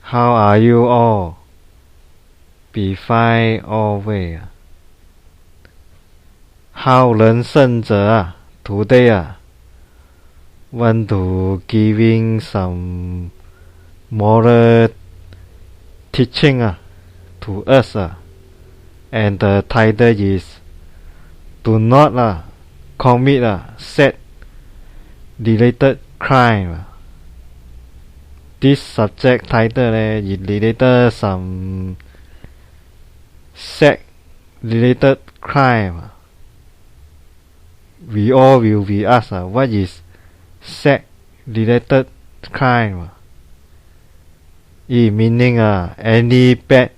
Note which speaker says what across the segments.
Speaker 1: How are you all? Be fine always. How 人胜者 today want to giving some moral teaching to us and the title is do not commit sex related crime. This subject title is related some sex related crime. We all will be asked what is sex related crime. It meaning any bad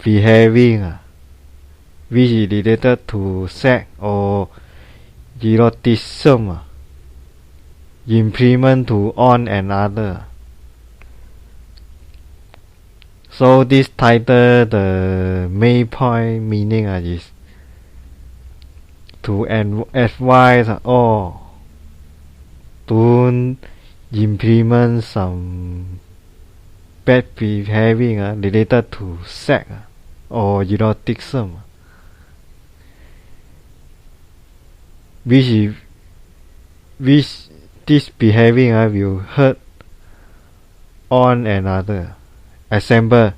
Speaker 1: behaving which is related to sex or eroticism, implement to on another. So this title, the main point meaning is to advise all to implement some bad behaving related to sex or eroticism, which this behaving will hurt on another. Example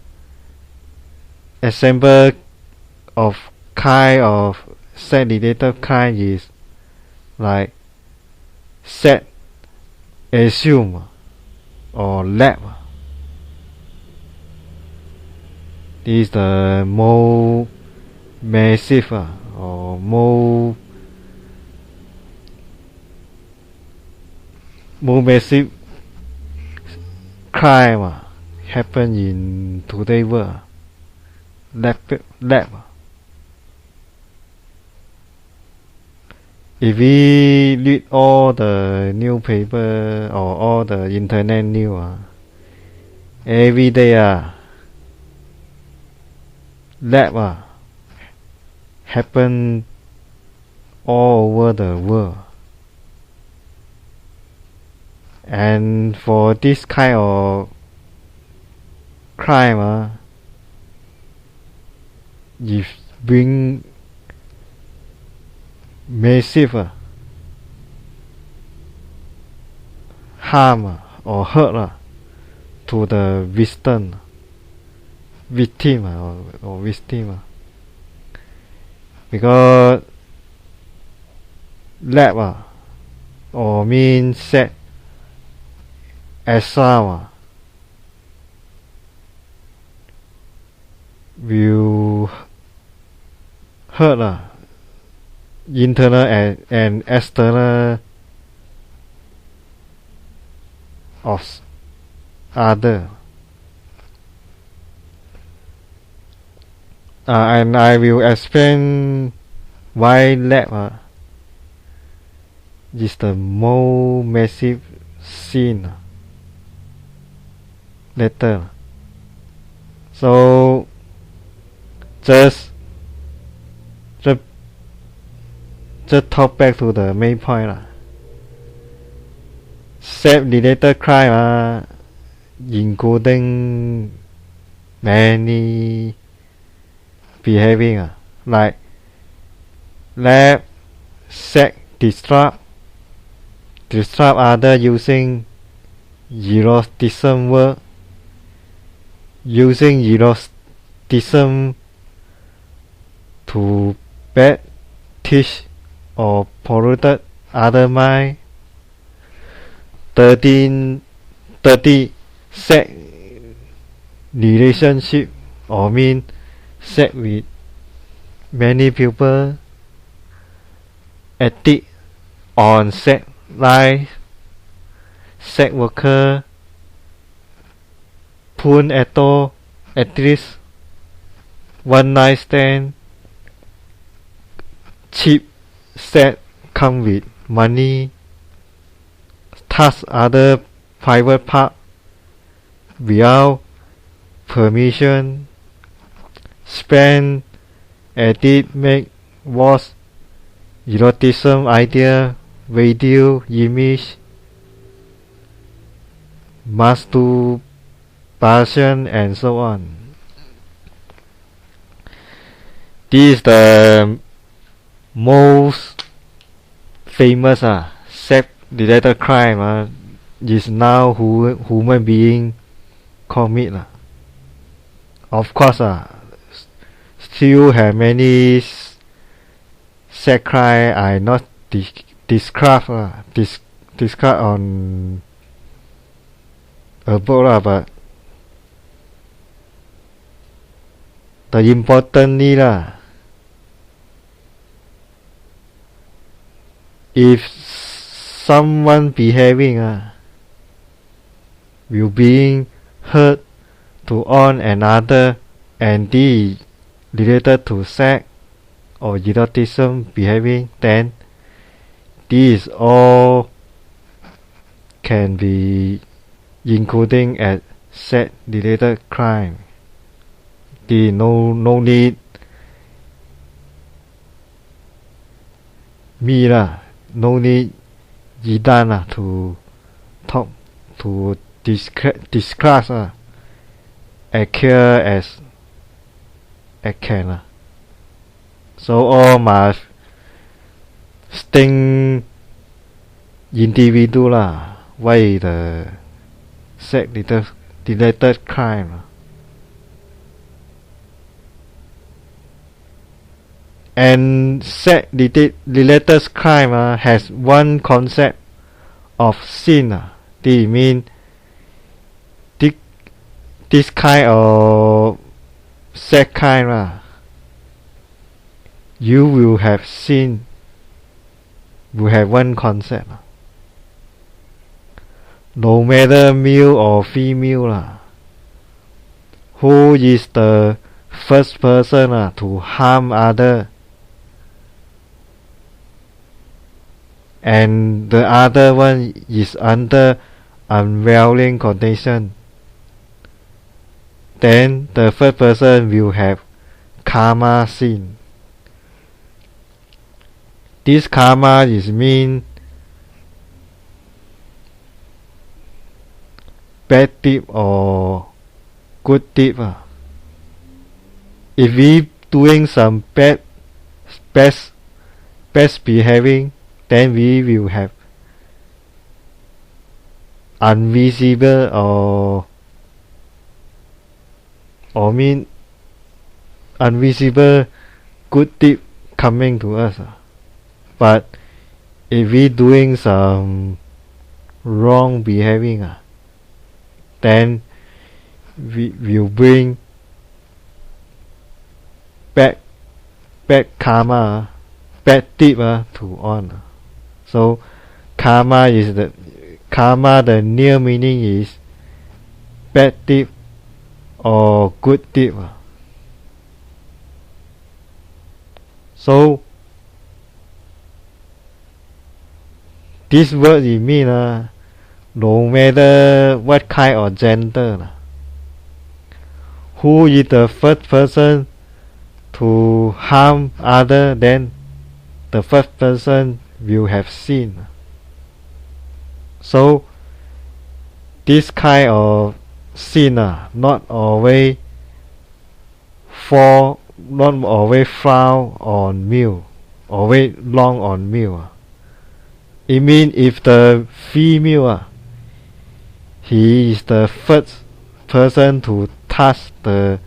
Speaker 1: of kind of sex related kind is like sex assume or lab. This is the more massive or more massive crime happen in today's world. Lab. If we read all the newspaper or all the internet news every day lab happen all over the world, and for this kind of crime it bring massive harm or hurt to the victim or victim, because lab or mean sex assault will hurt internal and external of other. And I will explain why lab is the more massive sin later. So just talk back to the main point. Sex related crime including many behaving like lab sex disrupt other using eroticism work, using eroticism to bad teach or polluted other mind. 30 sex relationship or mean sex with many people, ethic on sex life, sex worker, porn actress, one night stand, cheap sex come with money, touch other private part without permission, spend, edit, make, watch, eroticism idea, video, image, masturbate passion, and so on. This is the most famous sex-related crime is now human being commit. Of course, still have many sex crime I not describe on above, but the importantly if someone behaving will being hurt to on another and this related to sex or eroticism behaving, then these all can be including as sex related crime. The no need me no need Yidan to talk to discuss occur as can. So all must sting individual why the sex related crime. And sex related crime has one concept of sin. They mean this kind of sex crime you will have sin, will have one concept. No matter male or female, who is the first person to harm other, and the other one is under unwilling condition, then the first person will have karma sin. This karma is mean bad deed or good deed. If we doing some best behaving, then we will have invisible or mean invisible good deed coming to us. But if we doing some wrong behaving, then we will bring bad karma, bad deed to on. So karma the near meaning is bad deed or good deed. So this word it mean no matter what kind of gender, who is the first person to harm other, then the first person will have sin. So this kind of sin not always found on male, always long on male. It means if the female he is the first person to touch the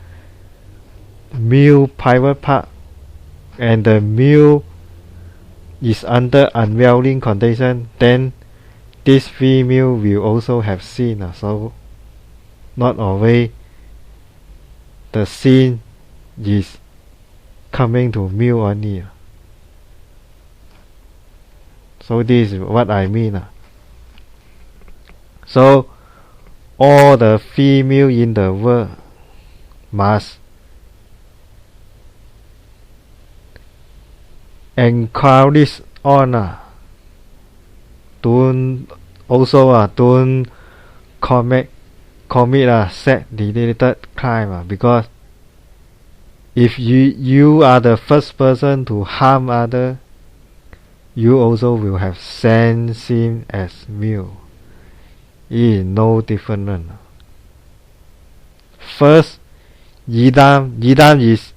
Speaker 1: male private part and the male is under unwilling condition, then this female will also have sin. So not always the sin is coming to male only. So this is what I mean. So all the female in the world must encourage on don't commit sex related crime, because if you are the first person to harm other, you also will have same sin as male. It is no different. First, Yidam is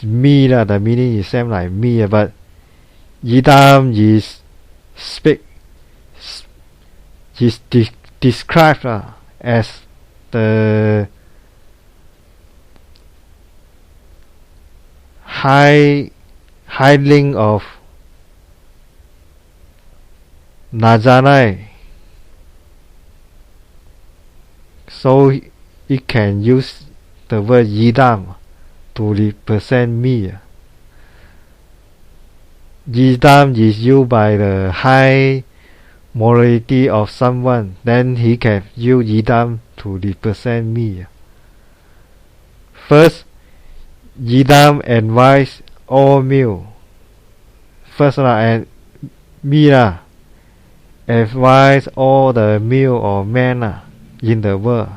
Speaker 1: me lah. The meaning is same like me, but Yidam is described as the highling of Nazanai. So it can use the word Yidam to represent me. Yidam is used by the high morality of someone, then he can use Yidam to represent me. First, Yidam advise all male. First and me advise all the male or men in the world.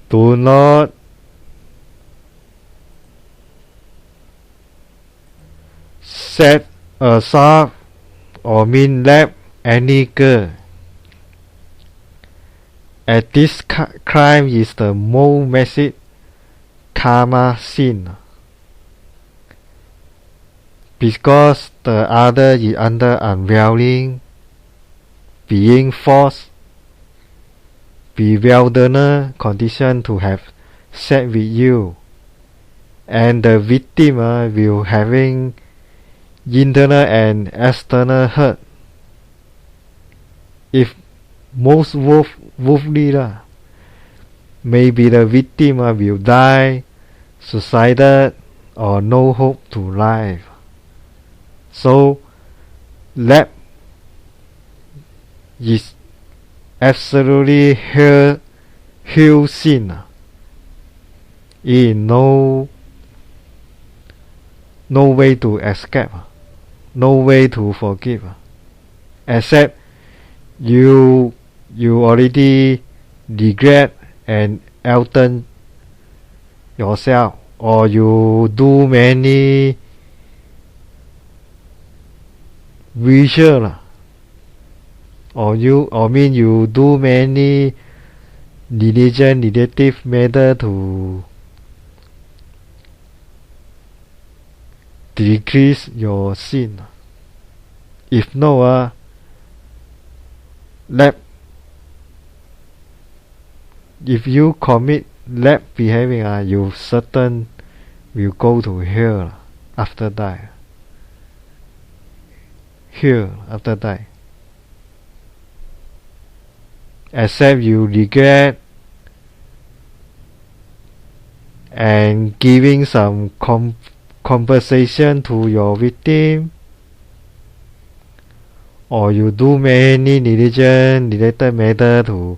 Speaker 1: Do not set aside or lap any girl. As this crime is the most massive karma sin, because the other is under unwilling, being forced, bewildered condition to have sex with you, and the victim will having internal and external hurt. If most wolfly maybe the victim will die, suicided, or no hope to life. So lap is absolutely huge sin. In no way to escape, no way to forgive, except you already regret and alter yourself, or you do many visual, or you do many religion relative matter to decrease your sin. If no, if you commit lap behavior, you certain will go to hell after die. Except you regret and giving some compensation to your victim, or you do many religion related matter to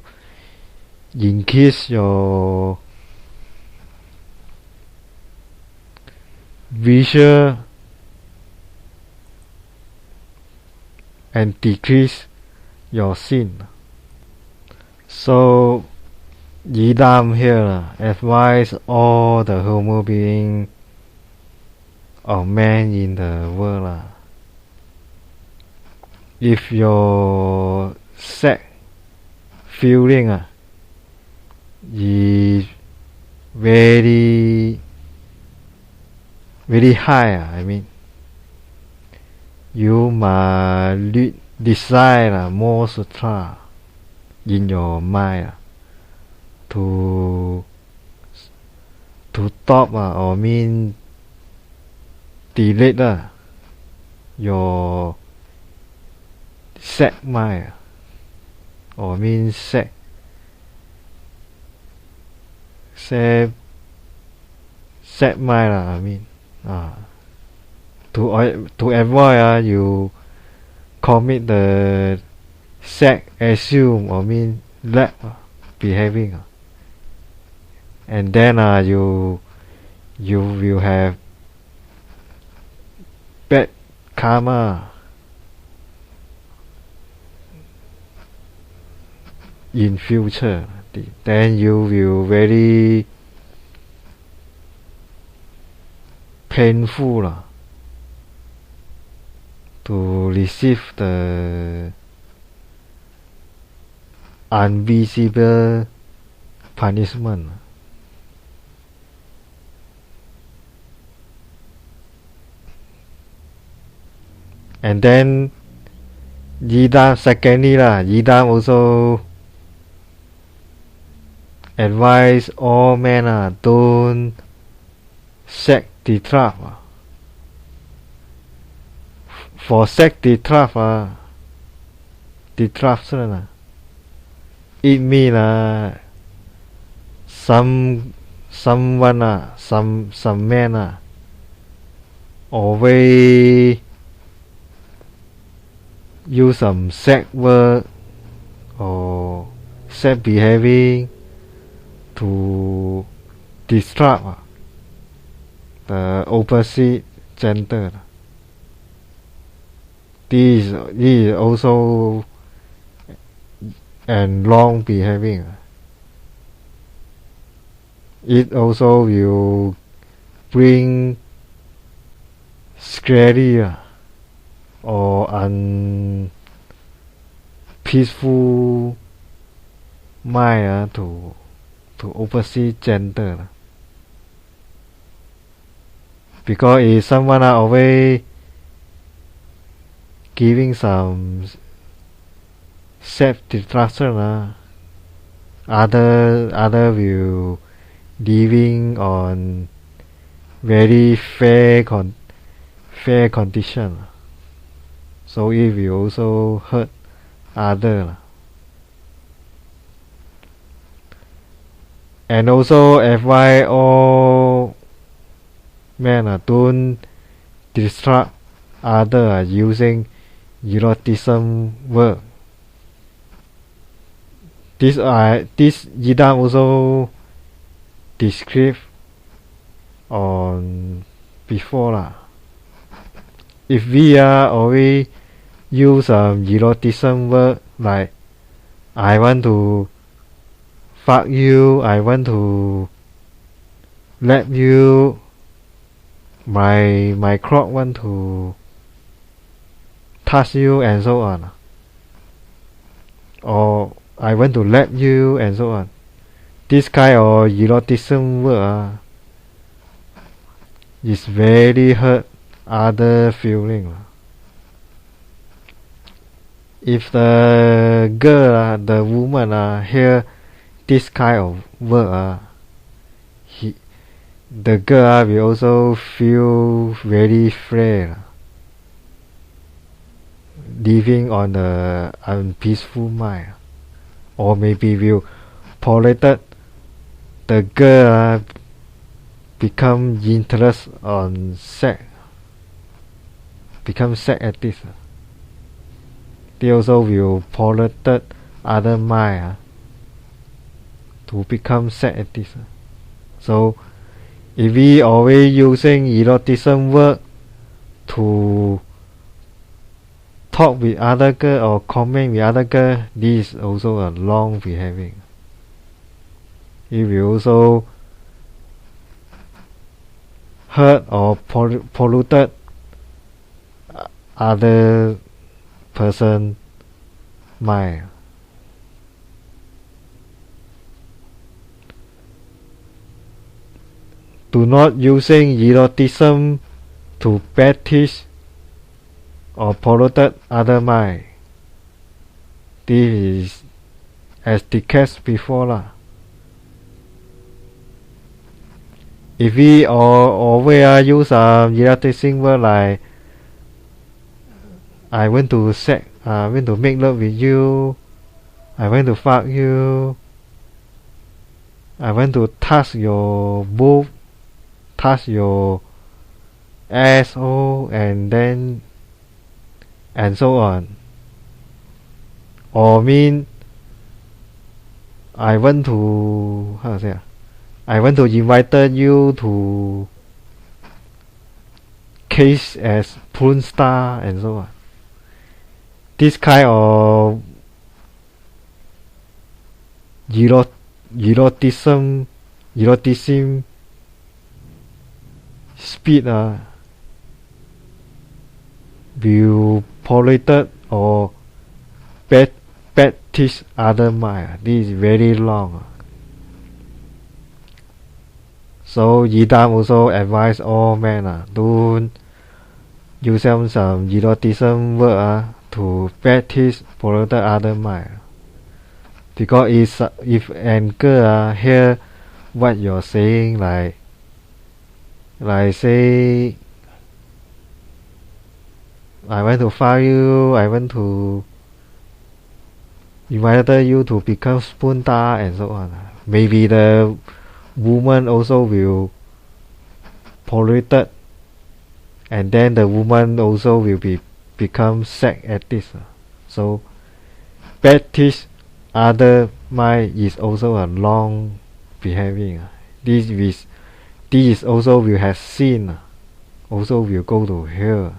Speaker 1: increase your visual and decrease your sin. So Yidam here advise all the human being or man in the world, if your sex feeling is very high, you must decide more sutra in your mind to stop or delete your set mind, or set mind to avoid you commit the sex assume or lack behaving, and then you will have bad karma in future. Then you will very painful to receive the invisible punishment. And then Yidam secondly Yidam also advise all men don't set the trap. For set the trap the trap it mean someone some men always use some sex work or sex behaving to distract the opposite gender. This is also and wrong behaving. It also will bring scary or unpeaceful mind to opposite gender. Because if someone always giving some self-destruction, other will living on very fair condition. So it will also hurt other. And also advise all men don't distract other using eroticism work. This Yidam also describe on before. If we always use eroticism word like I want to fuck you, I want to let you, my clock want to touch you and so on, or I want to let you and so on. This kind of eroticism word is very hurt other feeling. If the girl, the woman hear this kind of word, the girl will also feel very afraid, living on the unpeaceful mind, or maybe will polluted the girl become interest on sex, become sex addict. They also will polluted other mind to become sex addict. So if we always using eroticism word to talk with other girl or comment with other girl, this is also a wrong behaving. It will also hurt or polluted other person mind. Do not using eroticism to bad teach or polluted other mind. This is as the case before. If we always use eroticism word like I want to sex, I want to make love with you, I want to fuck you, I want to touch your boob, touch your asshole, and so on. Or mean I want to I want to invite you to kiss as porn star and so on. This kind of eroticism speed will polluted or bad teach other mind. This is very long. So Yidam also advise all men don't use some erotism word to practice polluted other mind. Because if an girl hear what you're saying, like say, I want to fire you, I want to invite you to become spunta and so on. Maybe the woman also will polluted, and then the woman also will become sex addict. So practice other mind is also a long behaving. This is also will have sin, also will go to hell,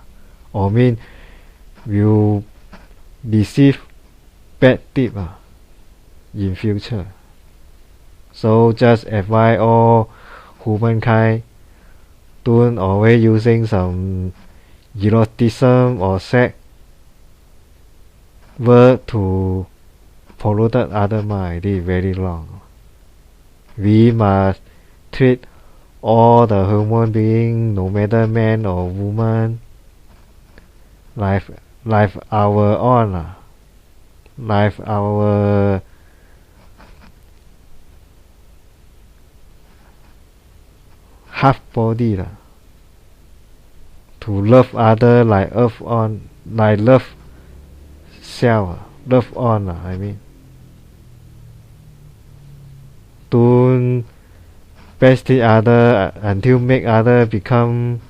Speaker 1: or mean will receive bad tip in future. So just advise all humankind don't always using some erotism or sex word to pollute other mind. It is very wrong. We must treat all the human beings, no matter man or woman, like our own, like our half body, to love other like love self, love on. I mean, don't best other until make other become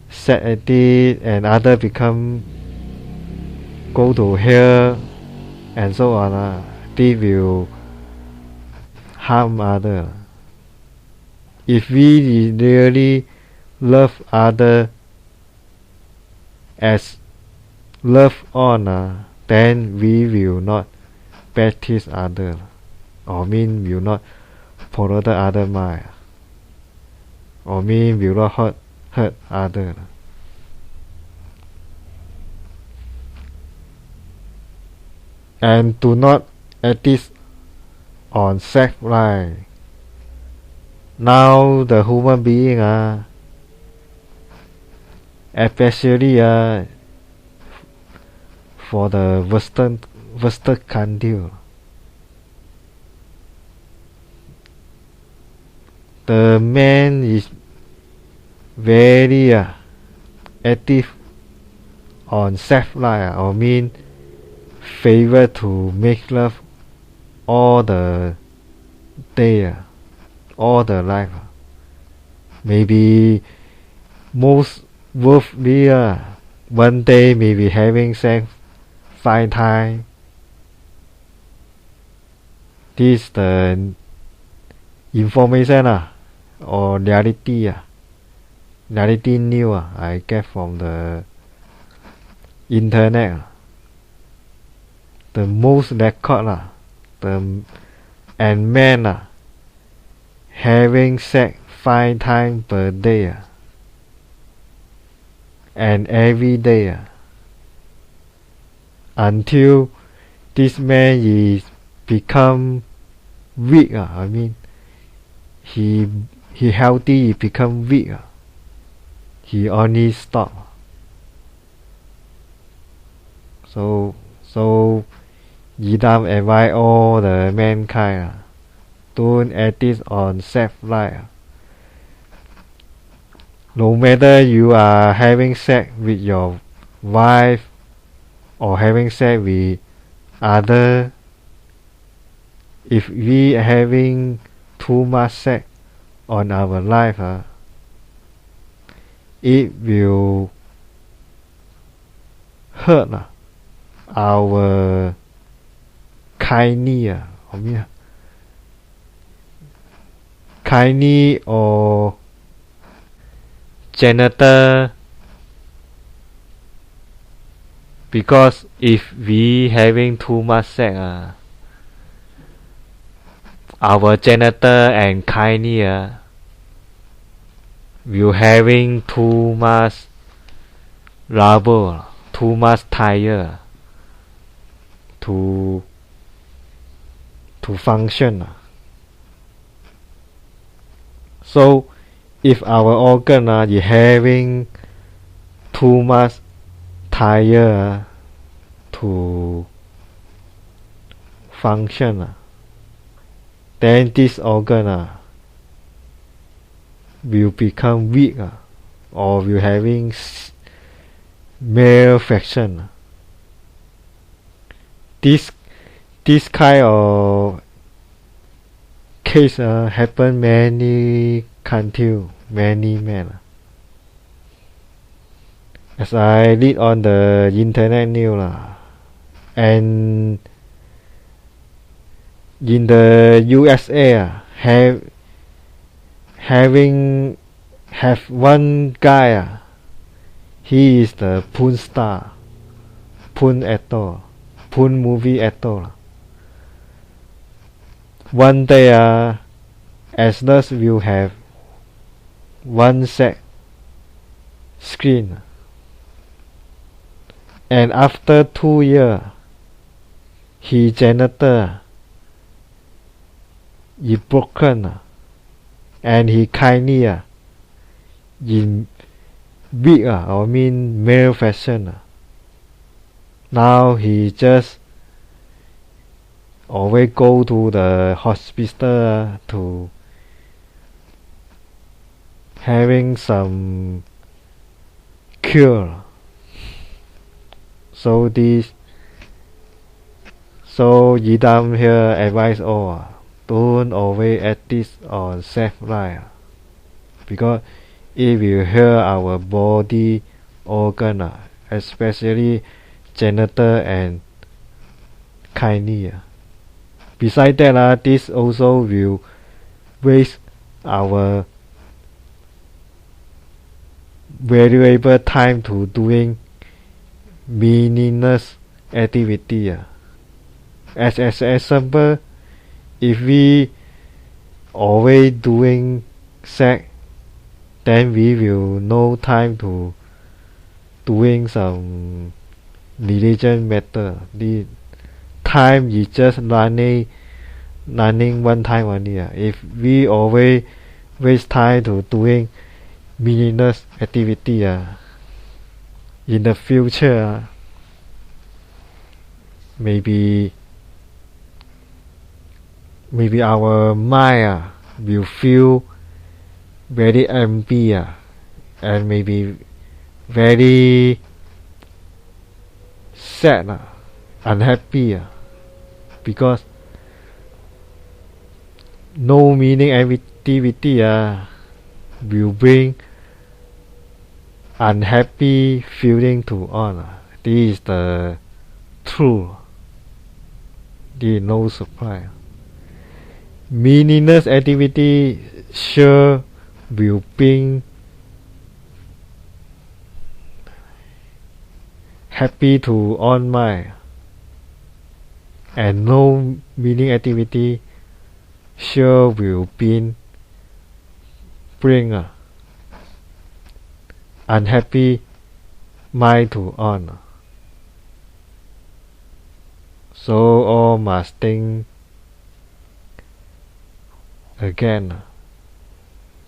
Speaker 1: sad at it, and other become go to hell and so on. They will harm other. If we really love other as love on, then we will not practice other, or mean will not pollute other mind, or mean will not hurt other. And do not act on sex life. Now the human being especially for the western country, the man is very active on sex life, or mean favor to make love all the day, all the life. Maybe most worldly one day maybe having sex 5 times. This the information or reality news I get from the internet. The most record and men having sex 5 times per day, and every day, until this man is become weak. I mean, he healthy, he become weak. He only stop. So Yidam advise all the mankind don't act on sex life. No matter you are having sex with your wife or having sex with other, if we are having too much sex on our life, it will hurt our kidney, kidney or genital, because if we having too much sex, our genital and kidney will having too much trouble, too much tire to to function. So if our organ is having too much tire to function, then this organ will become weak or will having malfunction. This kind of case happen many countries, many men. As I read on the internet news, and in the USA, have one guy, he is the porn star, porn actor, porn movie actor. One day, as thus will have one set screen, and after 2 years, his genital is broken, and he kindly in big or mean malfunction. Now he just always go to the hospital to having some cure. So Yidam here advise all, don't always act this on safe life, because it will hurt our body organ, especially genital and kidney. Besides that, this also will waste our valuable time to doing meaningless activity. As an example, if we always doing sex, then we will no time to doing some religion matter. The time is just running one time only. If we always waste time to doing meaningless activity, in the future, maybe our mind will feel very empty, and maybe very sad, unhappy, because no meaning activity will bring unhappy feeling to all. This is the truth. There is no surprise. Meaningless activity sure will bring happy to all mind, and no meaning activity sure will bring unhappy mind to all. So all must think again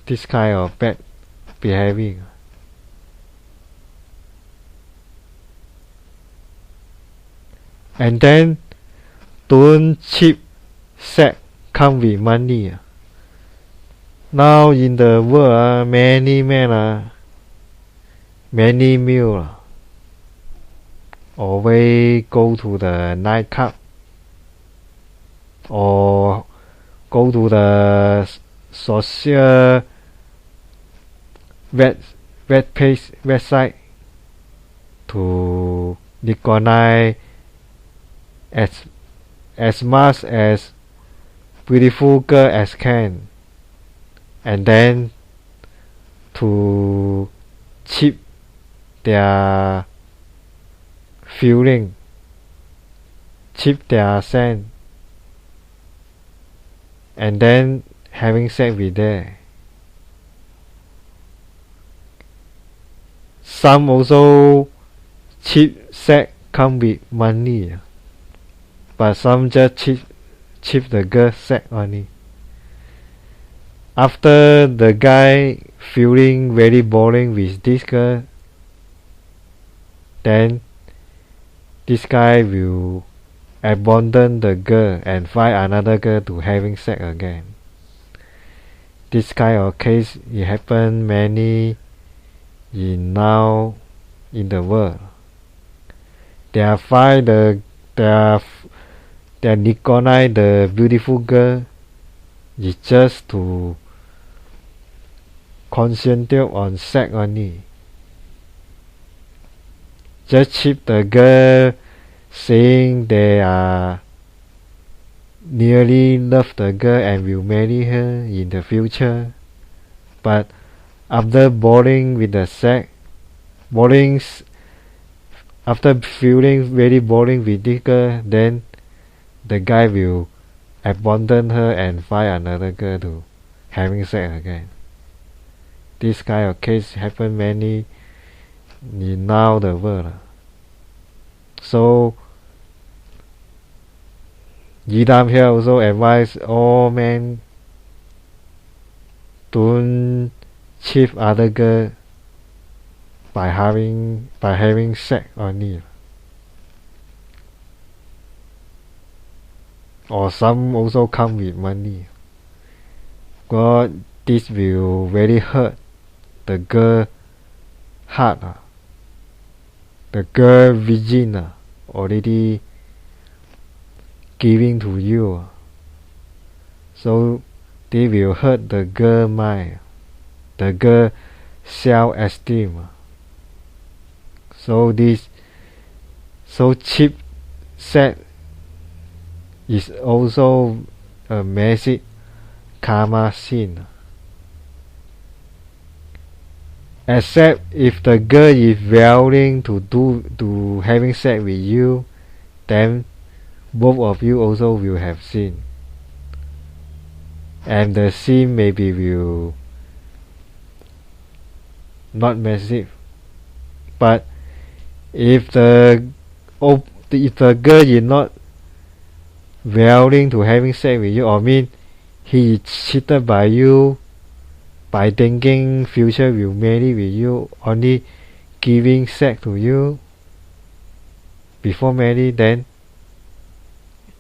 Speaker 1: this kind of bad behaving. And then don't cheap sex come with money. Now in the world, many men, many male always go to the nightclub or go to the social website to recognize as much as beautiful girl as can, and then to cheat their feeling, cheat their sense, and then having sex with them. Some also cheap sex come with money, but some just cheat the girl sex only. After the guy feeling very boring with this girl, then this guy will abandon the girl and find another girl to having sex again. This kind of case it happen many now in the world. They recognize the beautiful girl is just to concentrate on sex only. Just cheat the girl, saying they are nearly love the girl and will marry her in the future. But after boring with the sex, after feeling very boring with this girl, then the guy will abandon her and find another girl to having sex again. This kind of case happen many in now the world. So Yidam here also advise all men don't cheat other girl by having sex only. Or some also come with money. God, this will very hurt the girl heart. The girl virgin already giving to you. So they will hurt the girl mind, the girl self-esteem. So cheap sex is also a massive karma sin. Except if the girl is willing to having sex with you, then both of you also will have sin. And the sin maybe will not massive. But if the girl is not willing to having sex with you, or mean he is cheated by you by thinking future will marry with you, only giving sex to you before marry, then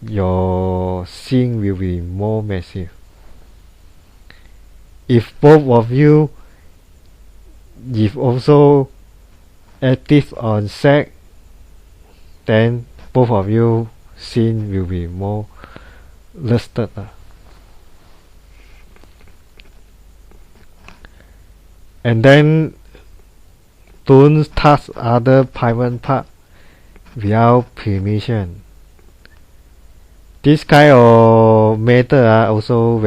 Speaker 1: your sin will be more massive. If both of you if also active on sex, then both of you sin will be more listed. And then don't touch other private part without permission. This kind of matter also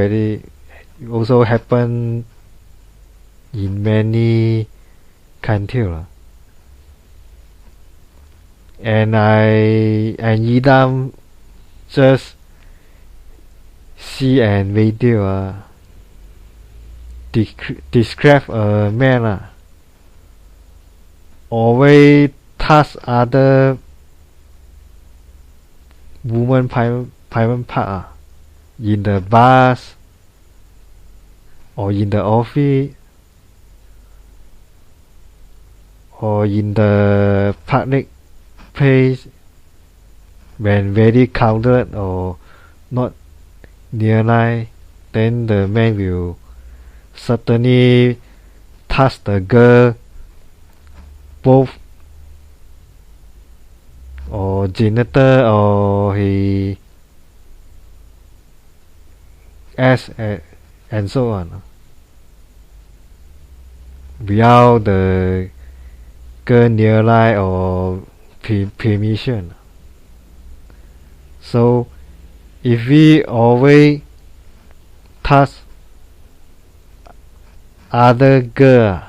Speaker 1: happen in many countries. And Yidam just see an video describe a man always touch other woman private part in the bars or in the office or in the public place when very crowded or not nearby, then the man will certainly touch the girl both or genital or he ass and so on without the girl nearby or permission. So if we always touch other girl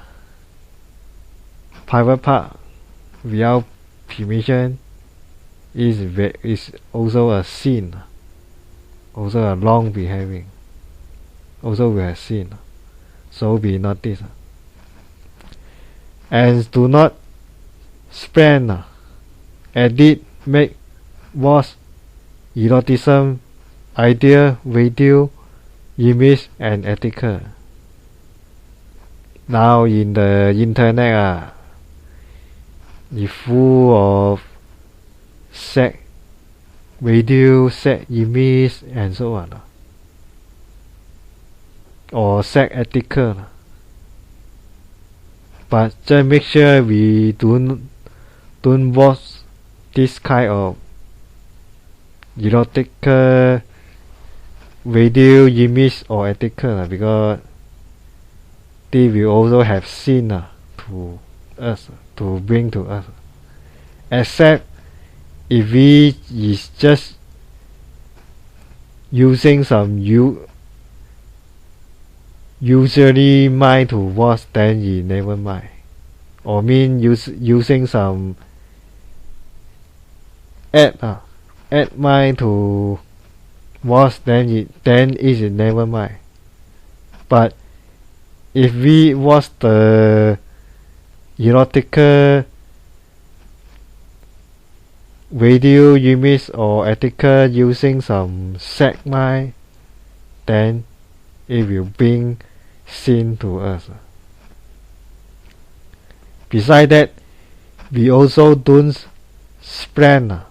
Speaker 1: private part without permission, is also a sin, also a wrong behaving, also we have sin. So be notice and do not spend edit, make, watch eroticism idea, value, image, and ethical. Now in the internet, is full of sex, video, sex image, and so on, or sex ethical. But just make sure we don't watch this kind of erotic video, image, or ethical, because they will also have sin to us, to bring to us. Except if we is just using some usually mind to watch, then you never mind. Or using some add mind to watch, then is never mind. But if we watch the erotic video, image, or ethical using some sex mind, then it will bring sin to us. Besides that, we also don't spread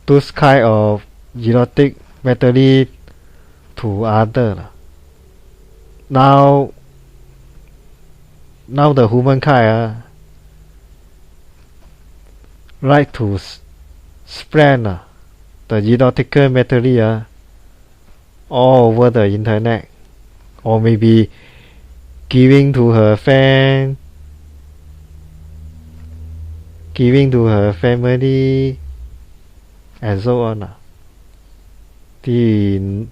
Speaker 1: those kind of erotic material to other. Now the humankind like to spread the erotic material all over the internet, or maybe giving to her friend, giving to her family, and so on. This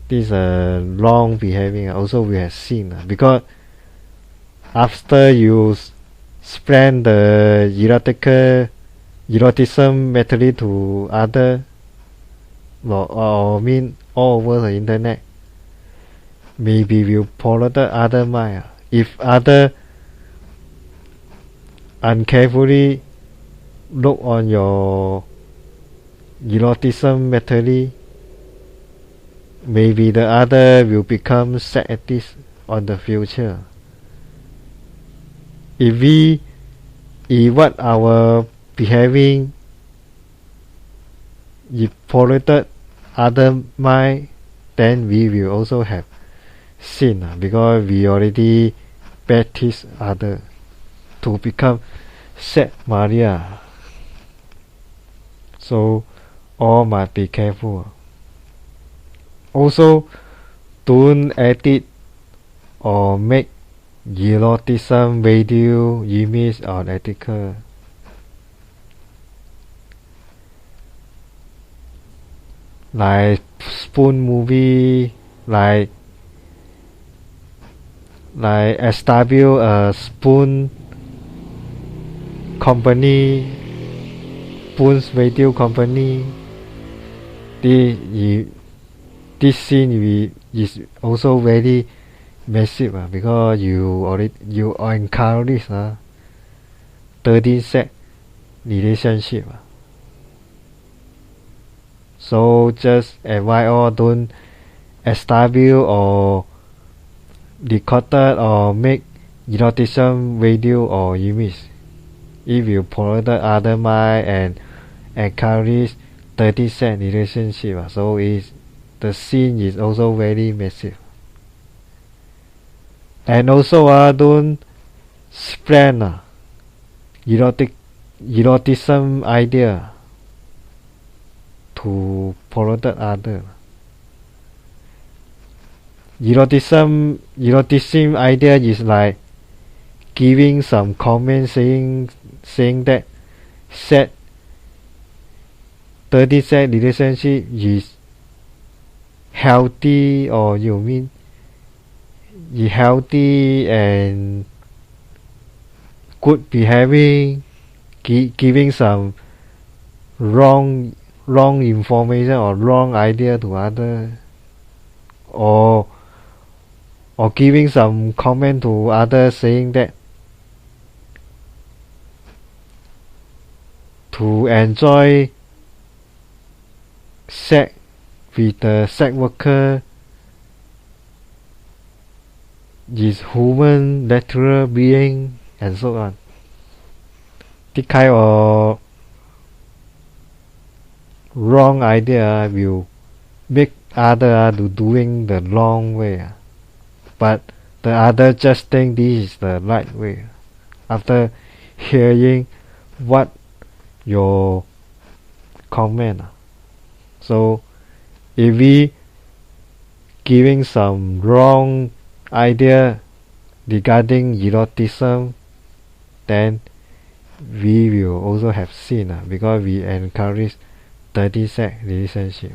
Speaker 1: is a wrong behaving. Also we have seen, because after you spread the eroticism material to other, or mean all over the internet, maybe will pollute other mind. If other uncarefully look on your eroticism material, maybe the other will become sex addict on the future. If what our behaving if polluted other mind, then we will also have sin, because we already baptize other to become Saint Maria. So all must be careful. Also, don't edit or make eroticism video, image, or ethical. Like spoon movie, like establish a spoon company, spoons video company. This scene is also very massive, because you encourage dirty sex relationship. So just advise all, don't establish or record or make eroticism video or image. If you pollute other mind and encourage dirty sex relationship, so the sin is also very massive. And also don't spread eroticism idea to pollute other. Eroticism idea is like giving some comment saying that dirty sex relationship is healthy, or you mean is healthy and good behaving, giving some wrong information or wrong idea to other, or giving some comment to others saying that to enjoy sex with the sex worker is human natural being and so on. This kind of wrong idea will make other to doing the wrong way, but the other just think this is the right way after hearing what your comment. So if we giving some wrong idea regarding eroticism, then we will also have sin because we encourage dirty sex relationship.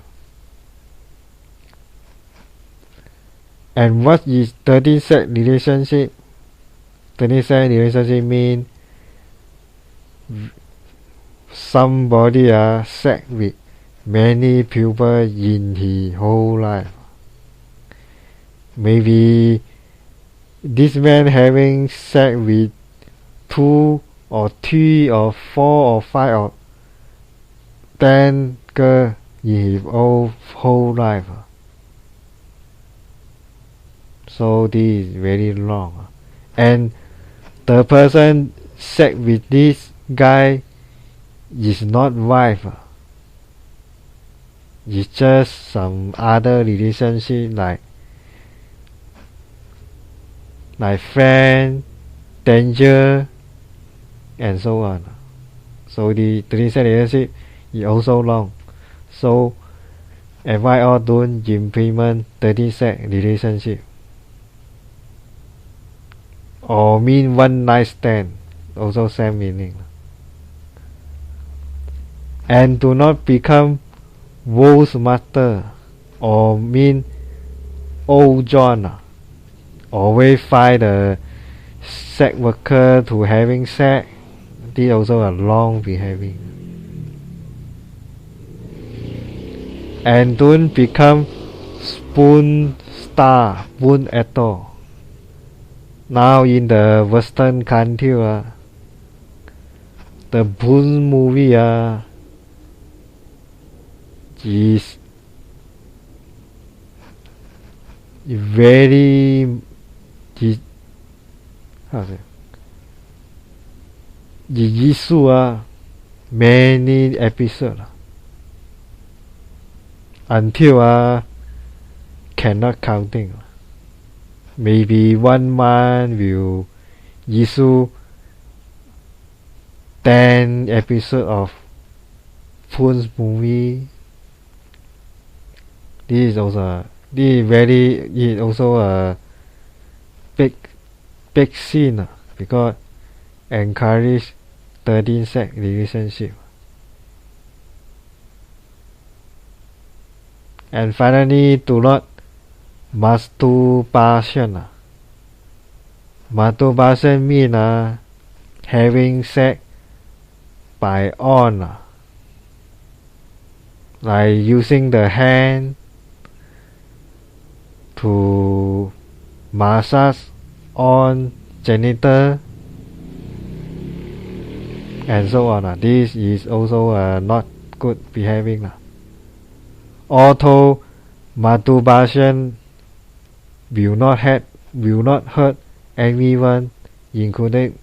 Speaker 1: And what is dirty sex relationship? Dirty sex relationship mean somebody sex with many people in his whole life. Maybe this man having sex with 2 or 3 or 4 or 5 or 10 girls in his whole life. So this is very wrong. And the person sex with this guy is not wife. It's just some other relationship like friend, danger, and so on. So the sex relationship is also wrong. So advise all don't implement dirty sex relationship or mean one night stand, also same meaning. And do not become world's master or mean old John. Always find the sex worker to having sex. This also a wrong behaving. And don't become spoon star, spoon actor. Now in the Western country, the Boon movie is very many episodes until cannot counting. Maybe 1 month will issue 10 episodes of Poon's movie. This is also a big sin because encourage 13 sex relationship. And finally, do not masturbation. Masturbation mean having sex by on, like using the hand to massage on genital and so on. This is also not good behaving. Although masturbation will not hurt anyone, including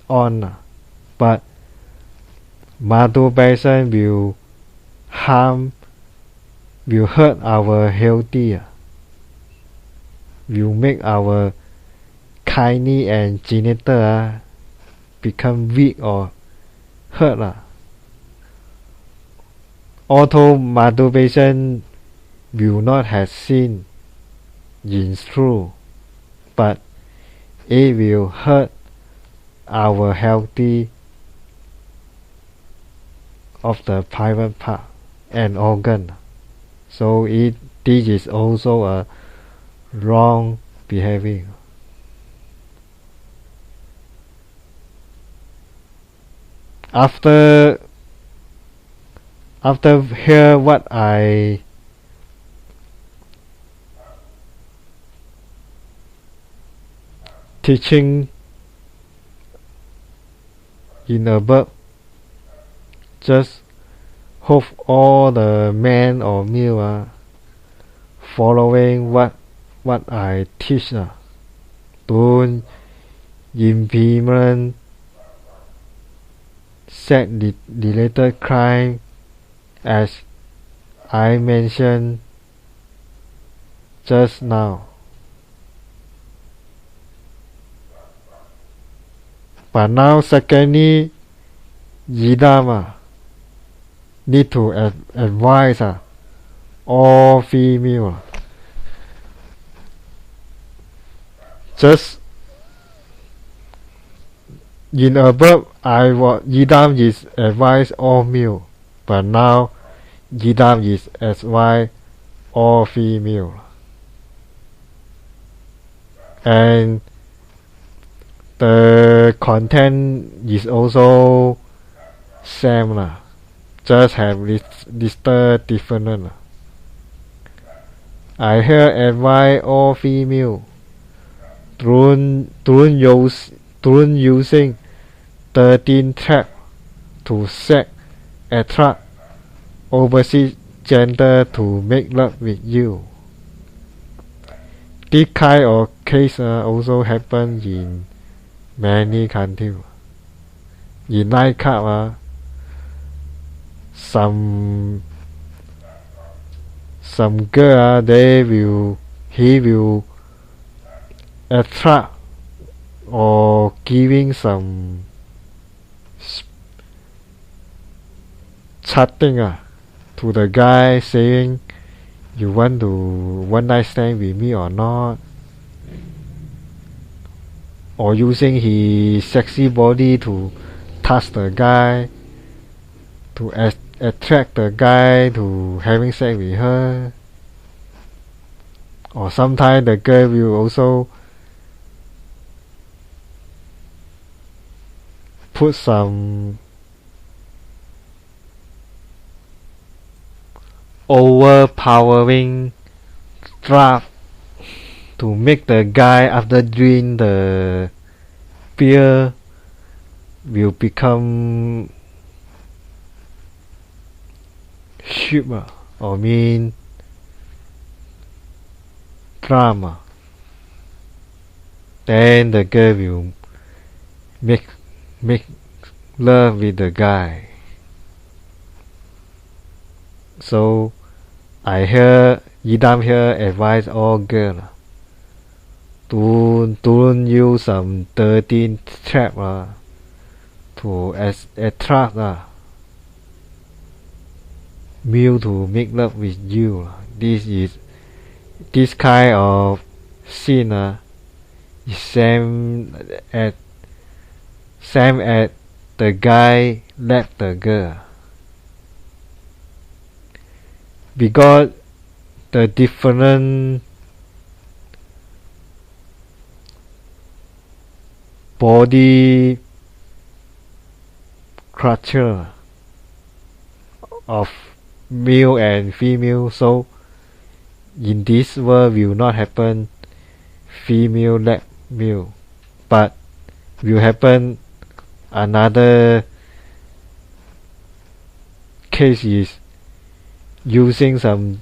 Speaker 1: on, but masturbation will hurt our healthy, will make our kidney and genital become weak or hurt. Although masturbation will not have sin in true, but it will hurt our healthy of the private part and organ. So this is also a wrong behavior. After hear what I teaching in above just hope all the men or male are following what I teach. Don't implement sex related crime as I mentioned just now. But now secondly, Yidam need to advise all female. Just in above, Yidam is advise all male, but now Yidam is advise all female, and the content is also same lah. Just have listed different. I hear advise all female don't using 13 trap to sex attract opposite gender to make love with you. This kind of case also happen in many countries. In nightclub, some girl he will attract or giving some chatting to the guy saying you want to one night stand with me or not, or using his sexy body to touch the guy to attract the guy to having sex with her. Or sometimes the girl will also put some overpowering drug to make the guy after drink the beer will become sheep or mean drama. Then the girl will make love with the guy. So I hear Yidam here advise all girls don't use some 13 trap to attract male to make love with you. This kind of sin is same as the guy left the girl, because the different body structure of male and female, so in this world will not happen female left male, but will happen another case is using some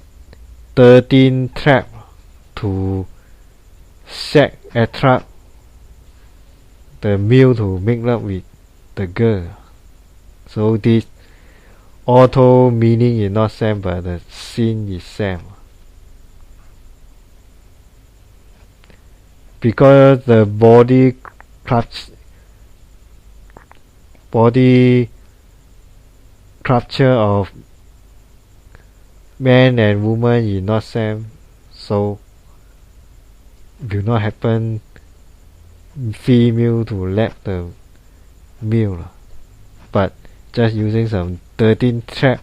Speaker 1: 13 trap to sex attract the male to make love with the girl. So this auto meaning is not same, but the sin is same. Because the body structure of man and woman is not same, so will not happen female to left the male, but just using some 13 trap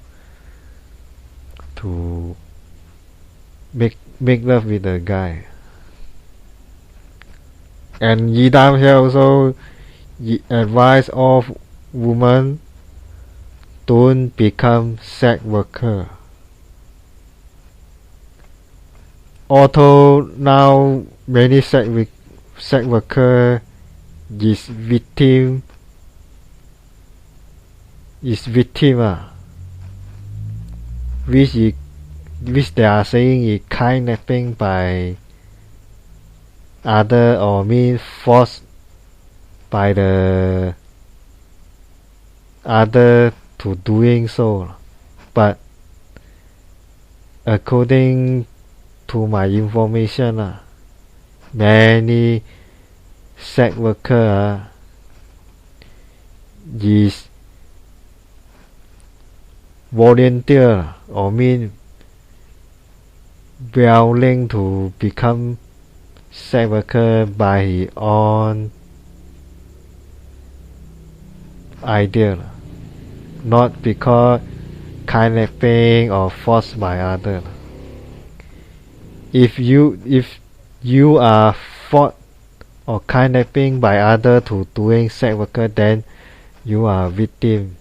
Speaker 1: to make love with the guy. And Yidam here also advise all women don't become sex worker. Although now many sex worker is victim is victim, which they are saying is kidnapping by other or mean forced by the other to doing so. But according to my information, many sex worker is volunteer or mean willing to become sex worker by his own idea, not because kidnapping or forced by other. If you are forced or kidnapping by other to doing sex worker, then you are victim,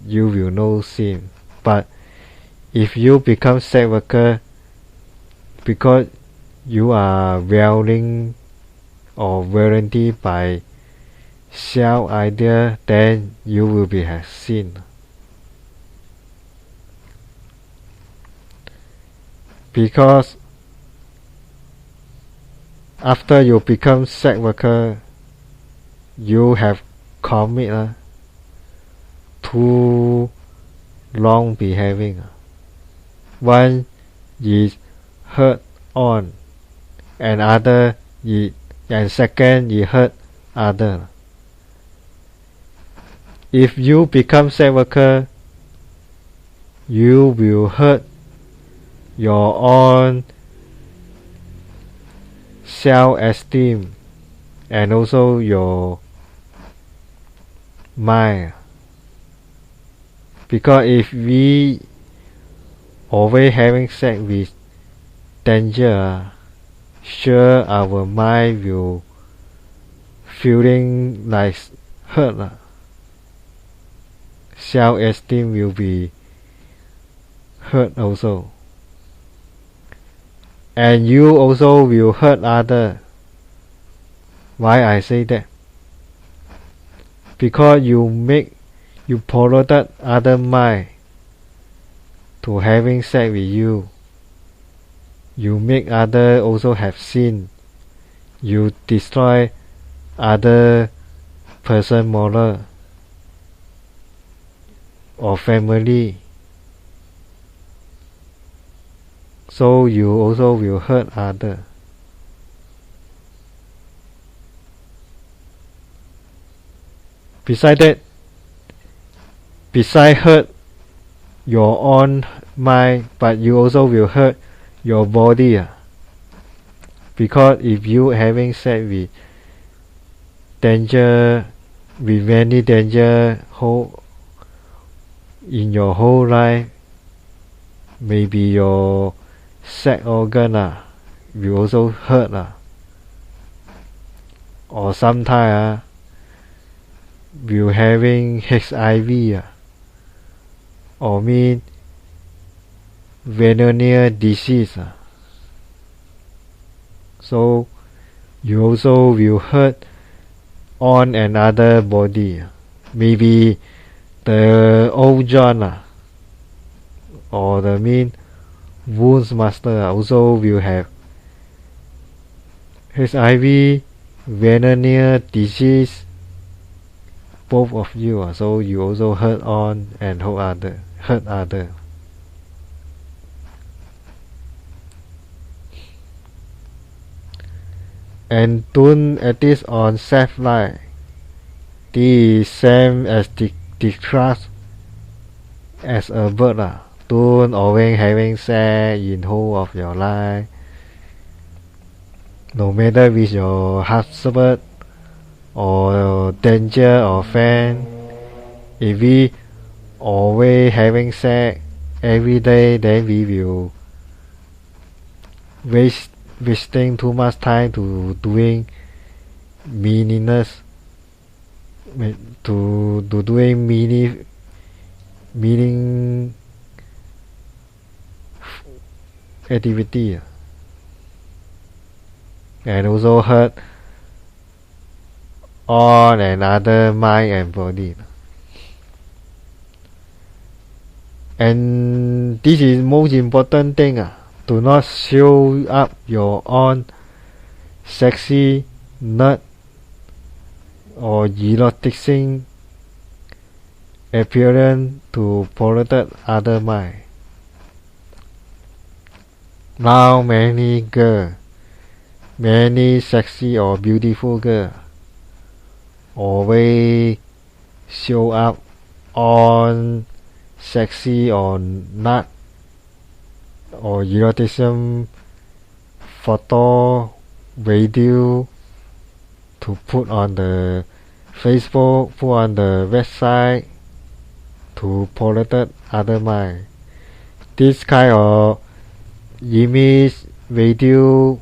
Speaker 1: you will no sin. But if you become sex worker because you are willing or volunteer by self idea, then you will be have sin. Because after you become sex worker, you have commit too long behaving. One is hurt on, and other is, and second is hurt other. If you become sex worker, you will hurt your own self-esteem and also your mind. Because if we always having sex with danger, sure our mind will feeling like hurt. Self-esteem will be hurt also. And you also will hurt other. Why I say that? Because you polluted other mind to having sex with you. You make other also have sin. You destroy other person moral or family. So you also will hurt other. Besides that, besides hurt your own mind, but you also will hurt your body. Because if you having sex with danger, with many danger in your whole life, maybe your sex organ will also hurt. Or sometimes will having HIV or mean venereal disease. So you also will hurt on another body. Maybe the old John or the mean wounds master also will have HIV, venereal disease, both of you. So you also hurt on and hurt other. And don't act on self-life. This is same as distrust as a bird. Don't always having sex in whole of your life. No matter with your husband or danger or friend. If we always having sex every day, then we will wasting too much time to doing meaningless, to doing meaning activity, and also hurt on another mind and body. And this is most important thing. Do not show up your own sexy, nut, or erotic appearance to polluted other mind. Now many sexy or beautiful girl always show up on sexy or not or eroticism photo video to put on the Facebook, put on the website to pollute other mind. This kind of image video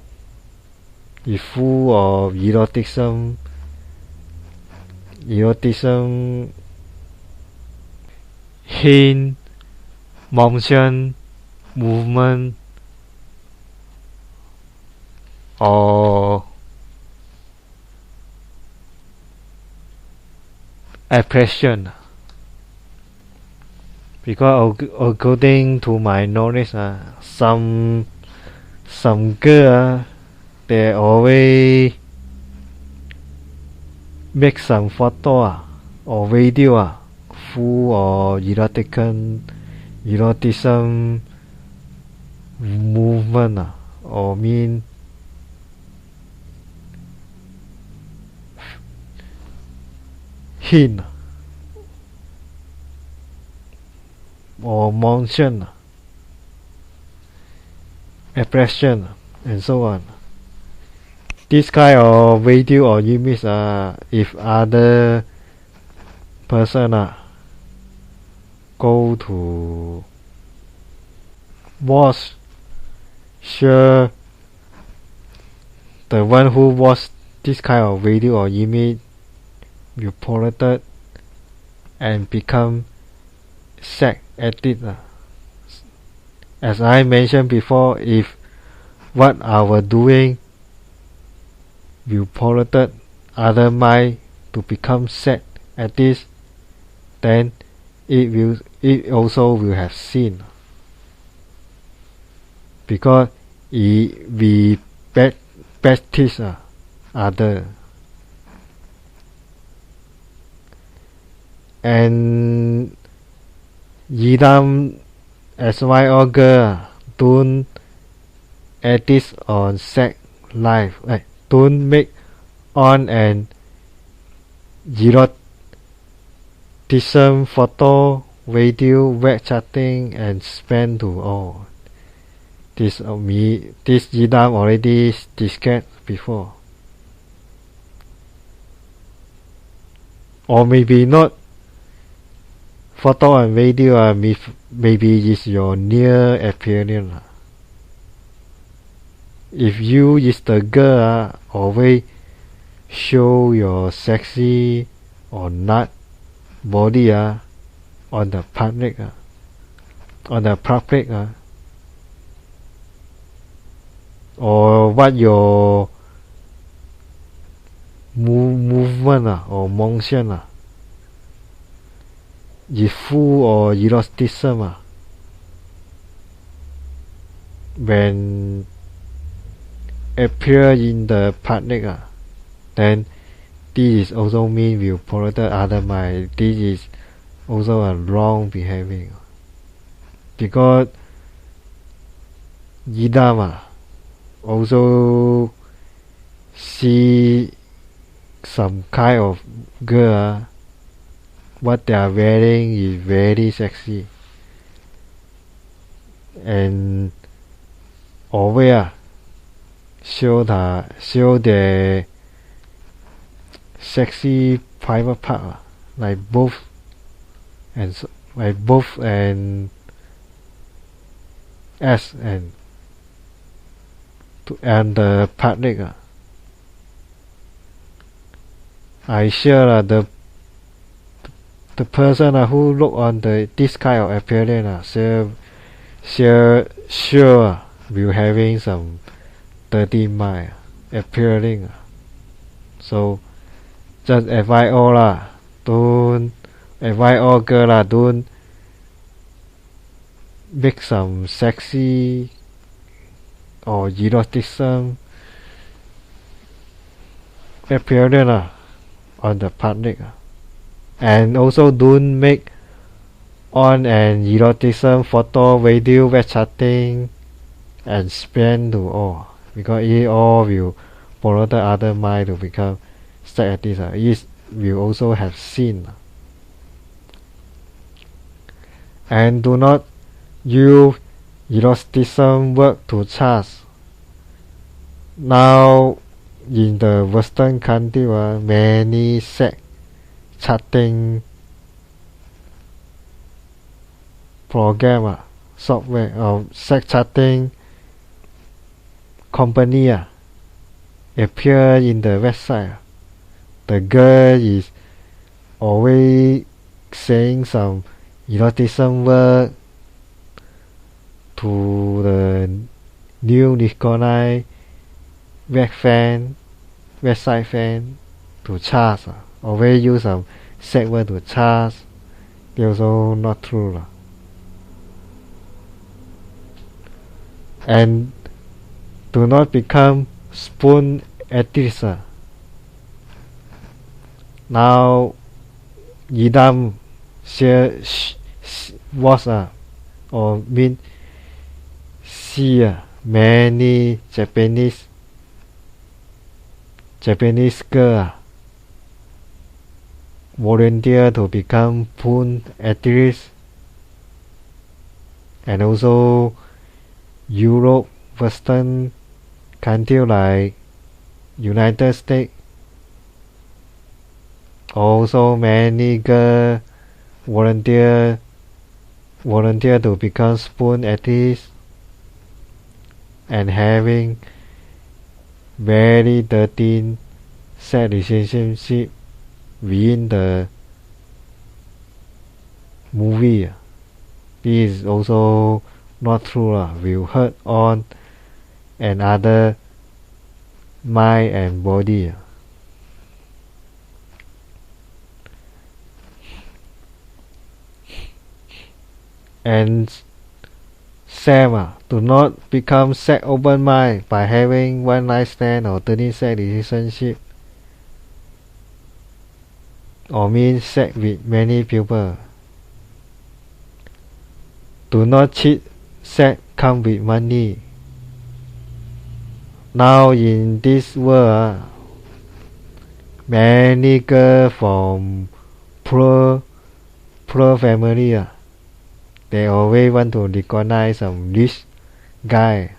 Speaker 1: is full of eroticism hint, motion, movement, or expression. Because according to my knowledge, some girl they always make some photo or video full of eroticism movement or mean hint or motion, expression, and so on. This kind of video or image, if other person go to watch, sure the one who watch this kind of video or image will pollute and become sex addict. As I mentioned before, if what our doing will pollute other mind to become sex addict, then it also will have sin, because we practice other. And Yidam as why all girl don't edit on sex life, don't make on an eroticism photo, video, web chatting, and spend to all. This Yidam already discussed before. Or maybe not photo and video, maybe is your near appearance. If you is the girl, always show your sexy or not body on the public, or what your movement or motion is full or eroticism when appear in the public, then this is also mean will pollute other mind. This is also a wrong behavior, because Yidam also see some kind of girl, what they are wearing is very sexy, and always show the sexy private part, like both and S and the public. I sure the person who look on this kind of appearance sure will having some dirty mind appearing. So just advise all don't advise all girl don't make some sexy or eroticism appearance on the public, and also don't make on an eroticism photo, video, web chatting and spend to all, because it all will promote the other mind to become sex addict. It will also have sin. And do not use eroticism work to charge. Now in the Western country, many sex chatting program, software or sex chatting company appear in the website. The girl is always saying some eroticism word to the new recognized website fan to charge. Always use some sex word to charge. It's also not true. And do not become spoon addicts. Now Idam was or mean see many Japanese girl volunteer to become porn addicts, and also Europe, Western country like United States, also many girls volunteer to become porn addicts and having very dirty sex relationship within the movie. This is also not true. Will hurt on and other mind and body. And Sam, do not become sex open mind by having one night stand or turning sex relationship, or mean sex with many people. Do not cheat. Sex come with money. Now in this world, many girls from poor family, they always want to recognize some rich guy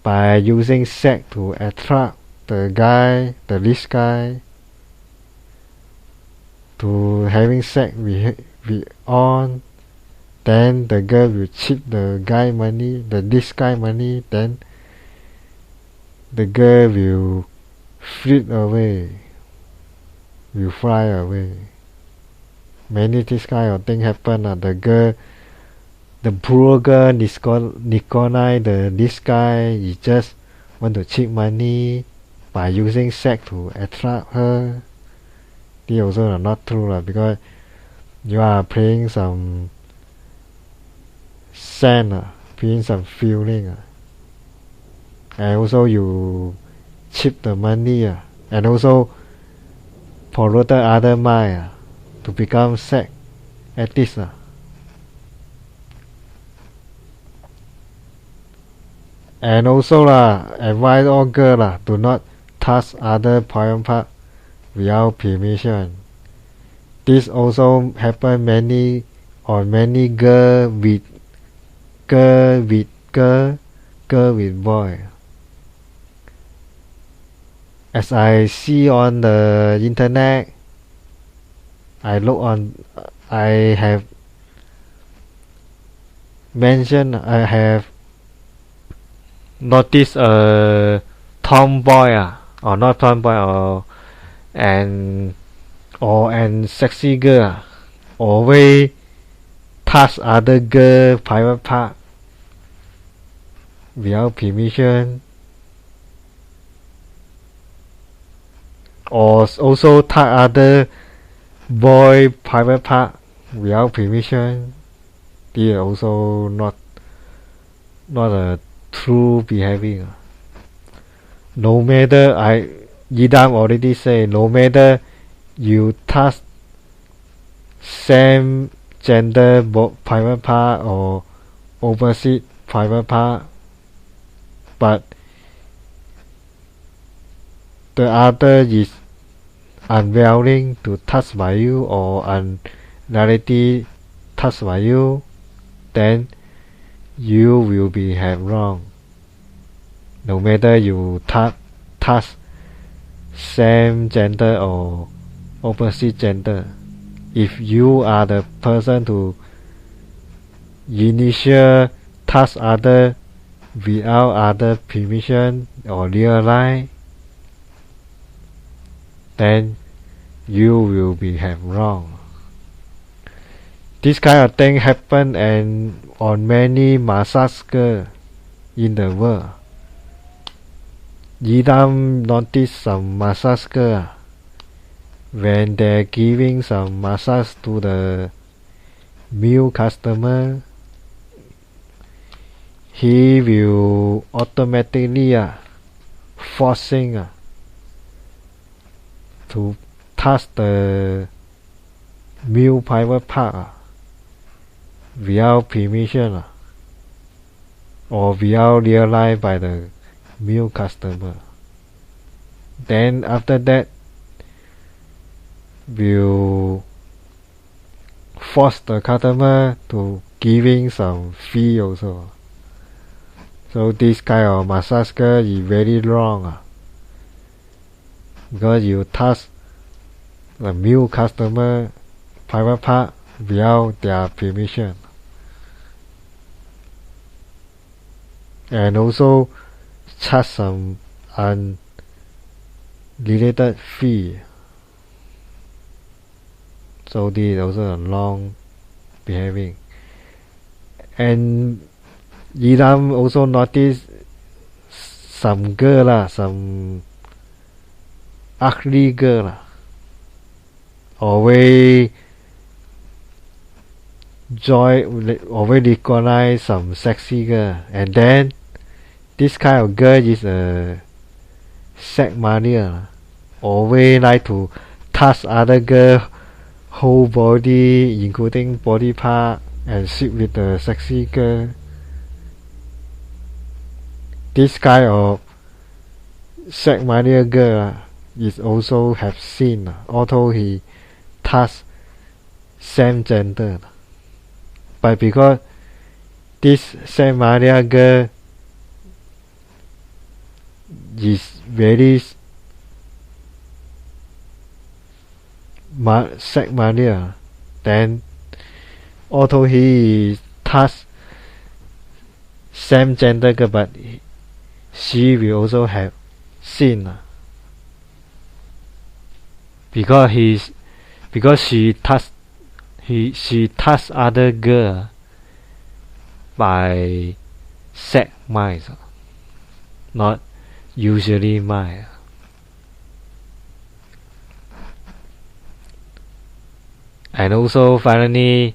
Speaker 1: by using sex to attract the rich guy to having sex with on. Then the girl will cheat the rich guy money, then the girl will fly away. Many this kind of thing happen. The poor girl recognize the rich guy. He just want to cheat money by using sex to attract her. This also not true, because you are playing some sand, playing some feeling, and also you cheat the money, and also pollute other mind to become sex addicts. And also advise all girls do not touch other private part without permission. This also happen many girl with boy. As I see on the internet, I have noticed a tomboy, or not tomboy, and sexy girl always touch other girl private part without permission, or also touch other boy private part without permission. This is also not a true behavior. No matter Yidam already say, no matter you touch same gender private part or opposite private part, but the other is unwilling to touch by you or unready touched by you, then you will behave wrong. No matter you touch same gender or opposite gender, if you are the person to initial touch other without other permission or realize, then you will behave wrong. This kind of thing happen and on many massacres in the world. Yidam noticed some massacre when they're giving some massage to the male customer. He will automatically forcing to touch the male private part without permission or without realized by the male customer. Then after that will force the customer to giving some fee also. So this kind of massage is very wrong because you touch the male customer private part without their permission. And also charge some unrelated fee. So this is also a wrong behaving. And Yidam also noticed some girl some ugly girl always recognize some sexy girl, and then this kind of girl is a sex mania, always like to touch other girl whole body including body part and sleep with the sexy girl. This kind of sex mania girl is also have seen, although he touch same gender. But because this same mania girl is very sex mania, then although he touch same gender girl, but she will also have sin because she touch other girl by sex mind, not usually mind. And also finally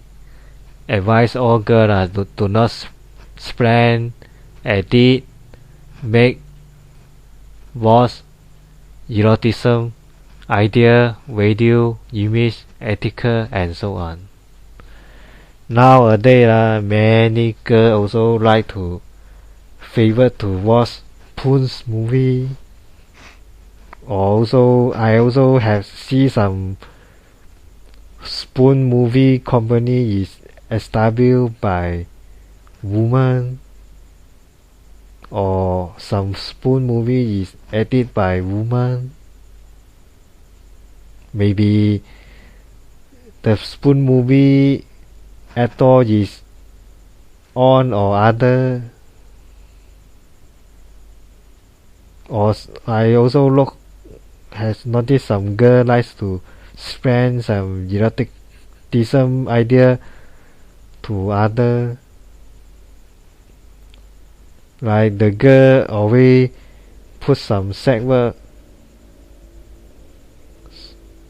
Speaker 1: advise all girls to not spread, edit, make, watch eroticism, idea, video, image, ethical, and so on. Nowadays, many girls also like to favor to watch porn movie. Also, I also have seen some porn movie company is established by women, or some porn movie is edited by women. Maybe the porn movie actor is on or other. Or I also has noticed some girl likes to spread some eroticism idea to other. Like the girl always put some sex work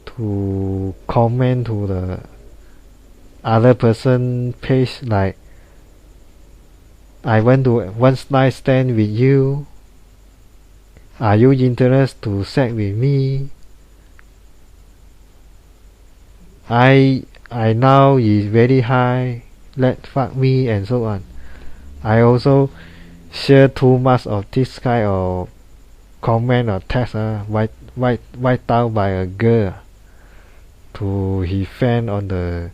Speaker 1: to comment to the other person page, like I want to one night stand with you. Are you interested to sex with me? I now is very high. Let fuck me and so on. I also share too much of this kind of comment or text write down by a girl to his fan on the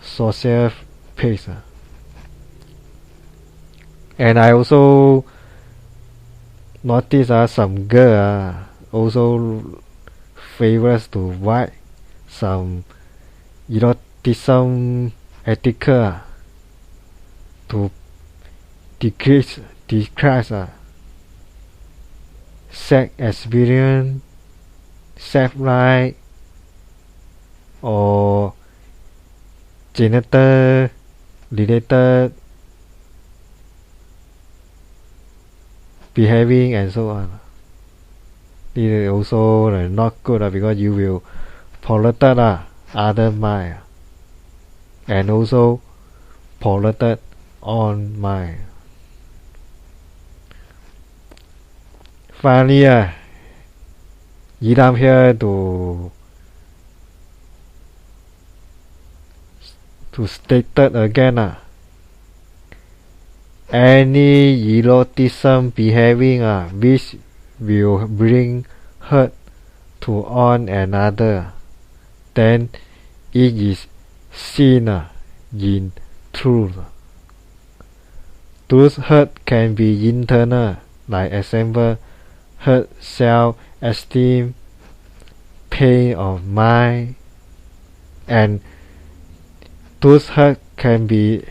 Speaker 1: social page. And I also notice some girl also favors to write some eroticism article to decrease sex experience, sex life, or genital related behaving and so on. This is also not good because you will pollute other mind and also pollute on mind. Finally, I'm here to state it again. Any eroticism behaving which will bring hurt to one another, then it is seen in truth. Those hurt can be internal, like example, hurt self-esteem, pain of mind, and those hurt can be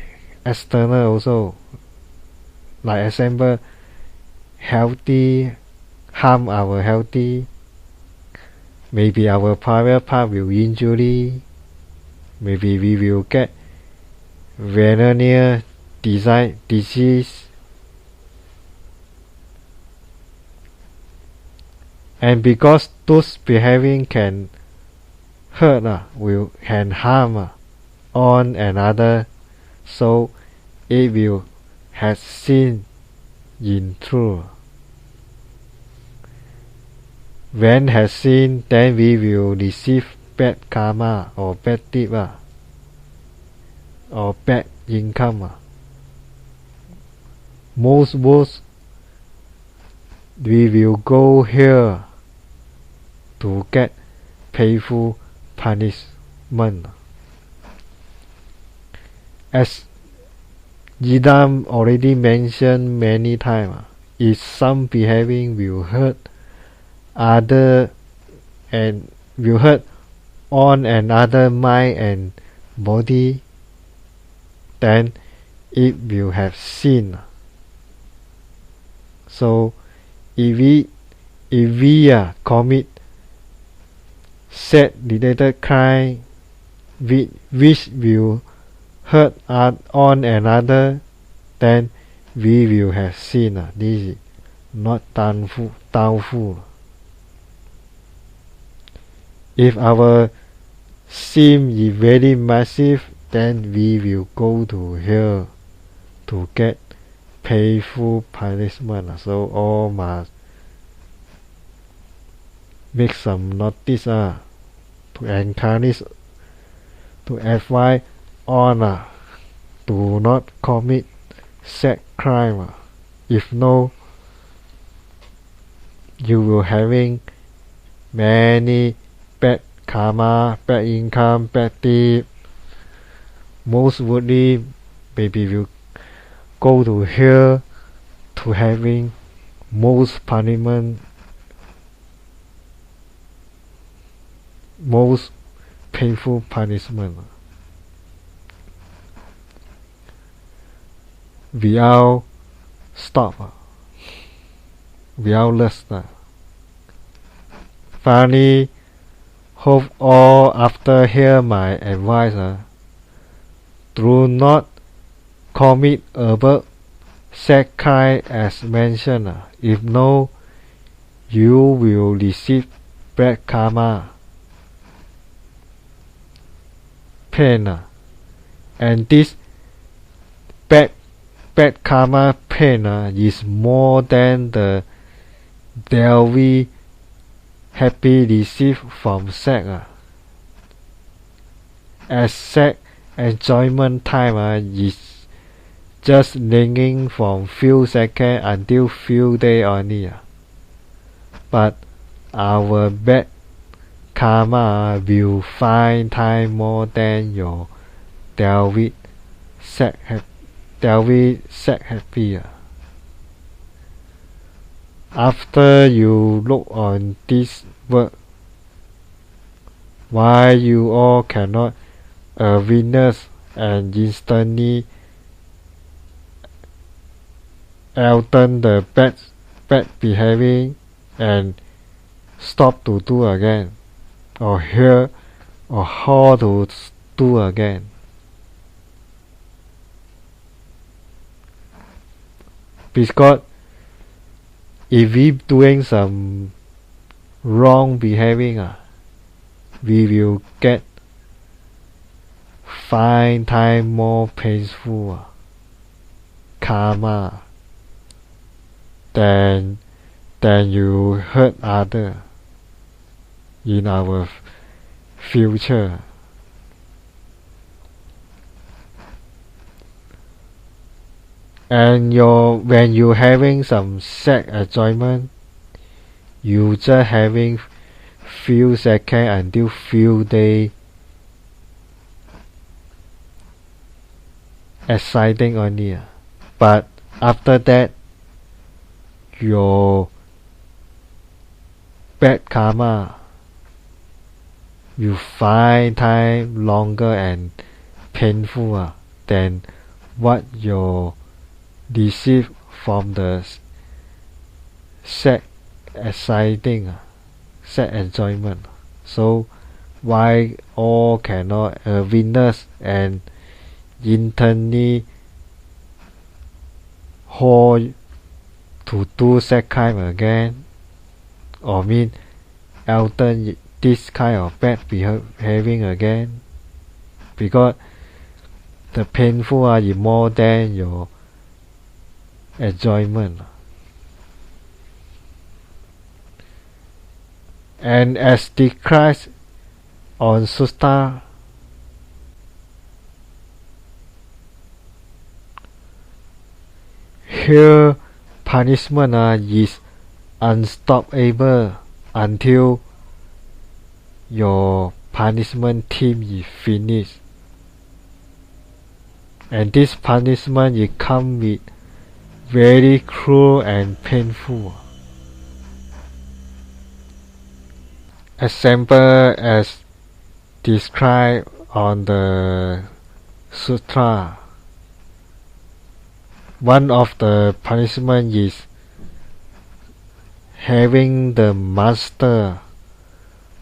Speaker 1: external also, like example, healthy, harm our healthy, maybe our private part will injury, maybe we will get venereal disease, and because those behaving can hurt can harm on another, so it will have sin in truth. When has sin, then we will receive bad karma or bad tip or bad income. Most we will go here to get painful punishment. As Yidam already mentioned many times, if some behaving will hurt other and will hurt on another mind and body, then it will have sin. So if we commit sex related crime which will hurt on another, then we will have sin. This is not doubtful. If our sin is very massive, then we will go to hell to get painful punishment. So all must make some notice to encourage, to advise on to not commit sex crime. If no, you will having many bad karma, bad income, bad tip. Most would maybe will go to hell to having most punishment, most painful punishment. Without stop, without rest. Finally, hope all after hear my advice, do not commit above sex crime as mentioned. If no, you will receive bad karma, pain, and this bad bad karma pain is more than the daily happy received from sex. As sex enjoyment time is just ranging from few seconds until few days only. But our bad karma will find time more than your daily sex happy. After you look on this work, why you all cannot witness and instantly alter the bad behaving and stop to do again, or hear or how to do again? Because if we doing some wrong behaving, we will get 5 times more painful karma than you hurt other in our future. And when you having some sex enjoyment, you just having few seconds until few days exciting only. But after that, your bad karma you find time longer and painful than what you receive from the sex exciting, sex enjoyment. So why all cannot witness and internally hold to do sex crime again, or mean alter this kind of bad behaving again? Because the painful is more than your enjoyment. And as described on Sutta, here punishment is unstoppable until your punishment team is finished. And this punishment is come with very cruel and painful. Example as described on the sutra. One of the punishment is having the master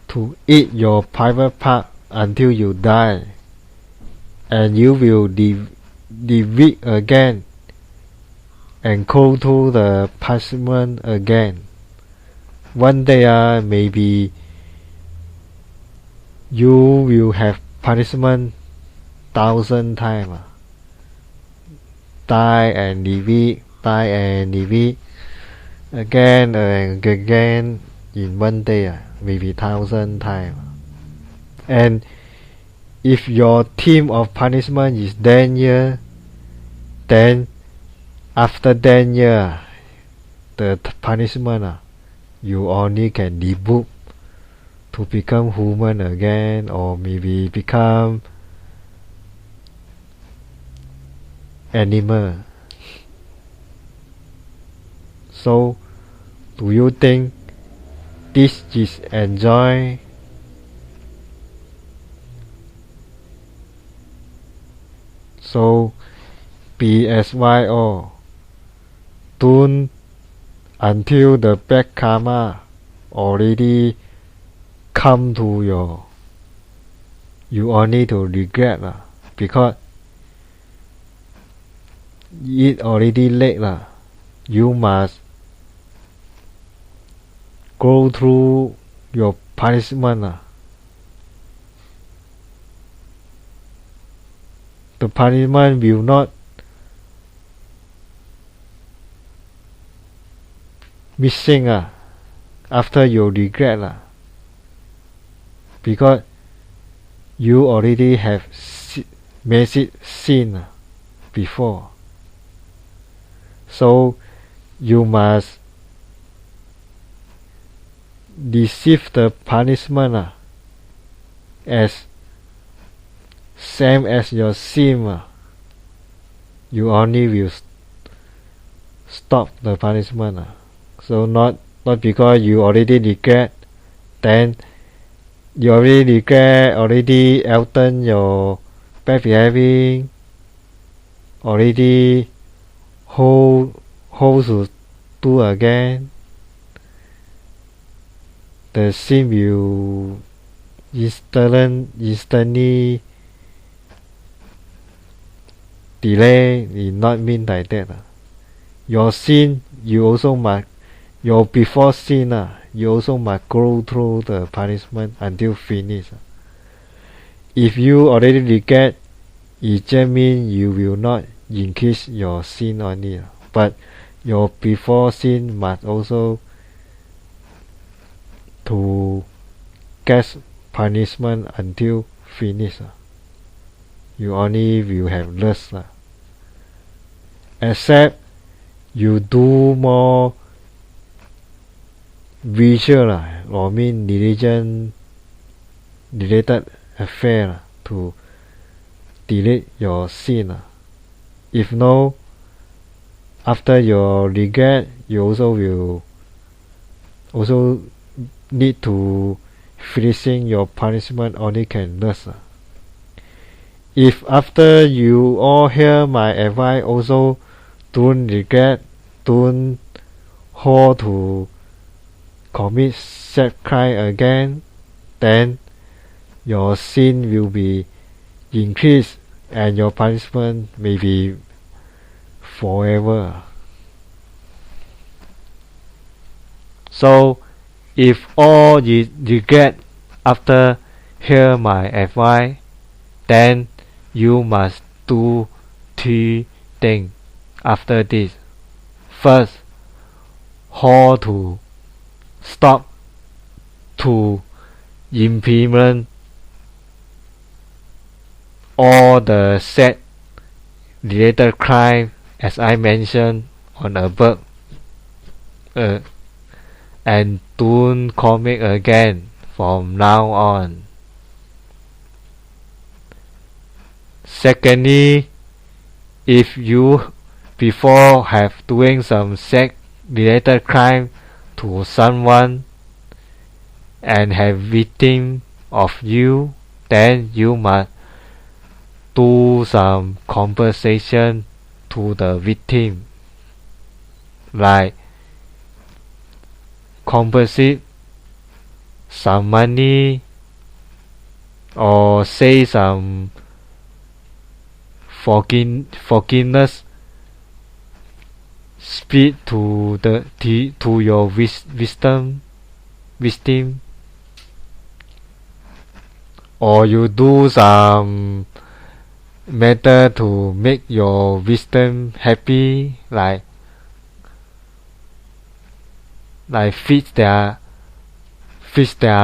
Speaker 1: to eat your private part until you die, and you will live again and go to the punishment again. One day maybe you will have punishment 1,000 times. Die and live, die and live again and again in one day, maybe 1,000 times. And if your team of punishment is 10 years, then after 10 years, the punishment you only can reboot to become human again, or maybe become animal. So do you think this is enjoy? So PSYO, don't until the bad karma already come to you only to regret because it already late you must go through your punishment. The punishment will not missing after you regret because you already have made it sin before. So you must receive the punishment as same as your sin. You only will stop the punishment. So not because you already regret, then you already alter your bad behaving, already hold to do again. The sin will instantly delay. It not mean like that. Your sin, you also must, your before sin, you also must go through the punishment until finish. If you already regret, it just means you will not increase your sin only, but your before sin must also to get punishment until finish. You only will have less. Except you do more visual or mean religion related affair to delete your sin. If no, after your regret, you also need to finishing your punishment only can less. If after you all hear my advice also don't regret, don't hold to commit sex crime again, then your sin will be increased and your punishment may be forever. So if all you regret after hear my advice, then you must do 3 things after this. First, how to stop to implement all the sex related crime as I mentioned on above, and don't commit again from now on. Secondly, if you before have doing some sex related crime to someone and have victim of you, then you must do some compensation to the victim, like compensate some money or say some forgiveness speak to your victim, or you do some matter to make your victim happy, like fix their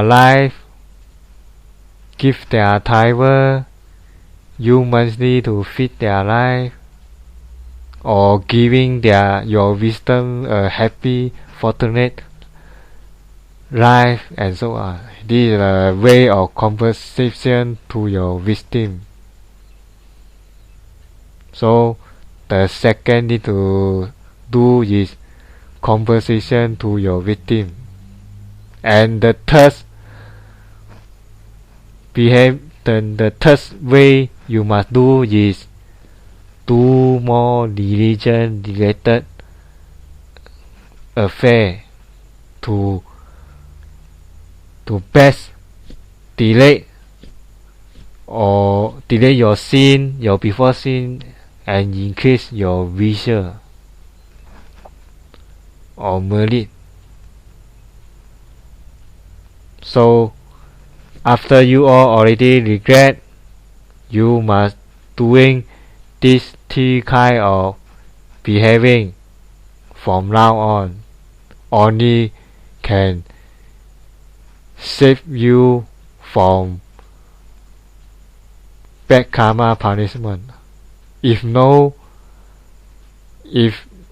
Speaker 1: life, give their tithe, you must need to fit their life, or giving your wisdom a happy, fortunate life, and so on. This is a way of compensation to your victim. So the second need to do is compensation to your victim. And the third way you must do is do more religion related affair to best delay your sin, your before sin, and increase your virtue or merit. So after you all already regret, you must doing this kind of behaving from now on, only can save you from bad karma punishment. If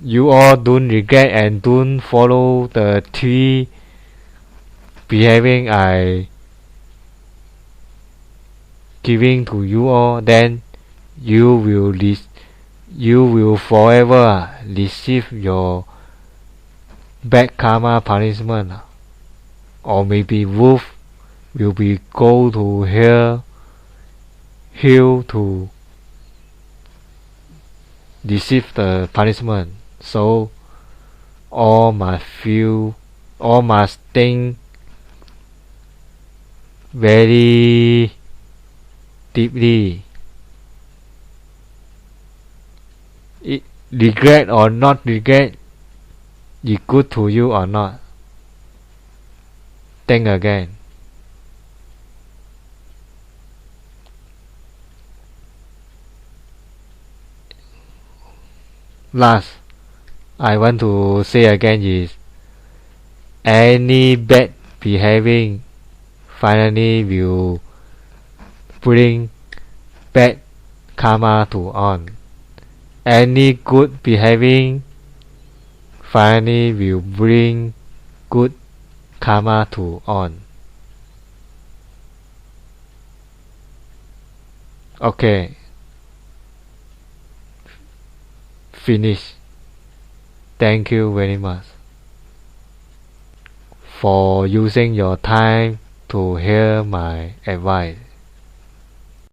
Speaker 1: you all don't regret and don't follow the three behaving I giving to you all, then you will forever receive your bad karma punishment, or maybe wolf will be go to hell to receive the punishment. So all must think very deeply. Regret or not regret, is good to you or not. Think again. Last, I want to say again is any bad behaving finally will bring bad karma to on. Any good behaving finally will bring good karma to on. Okay. Finish. Thank you very much for using your time to hear my advice.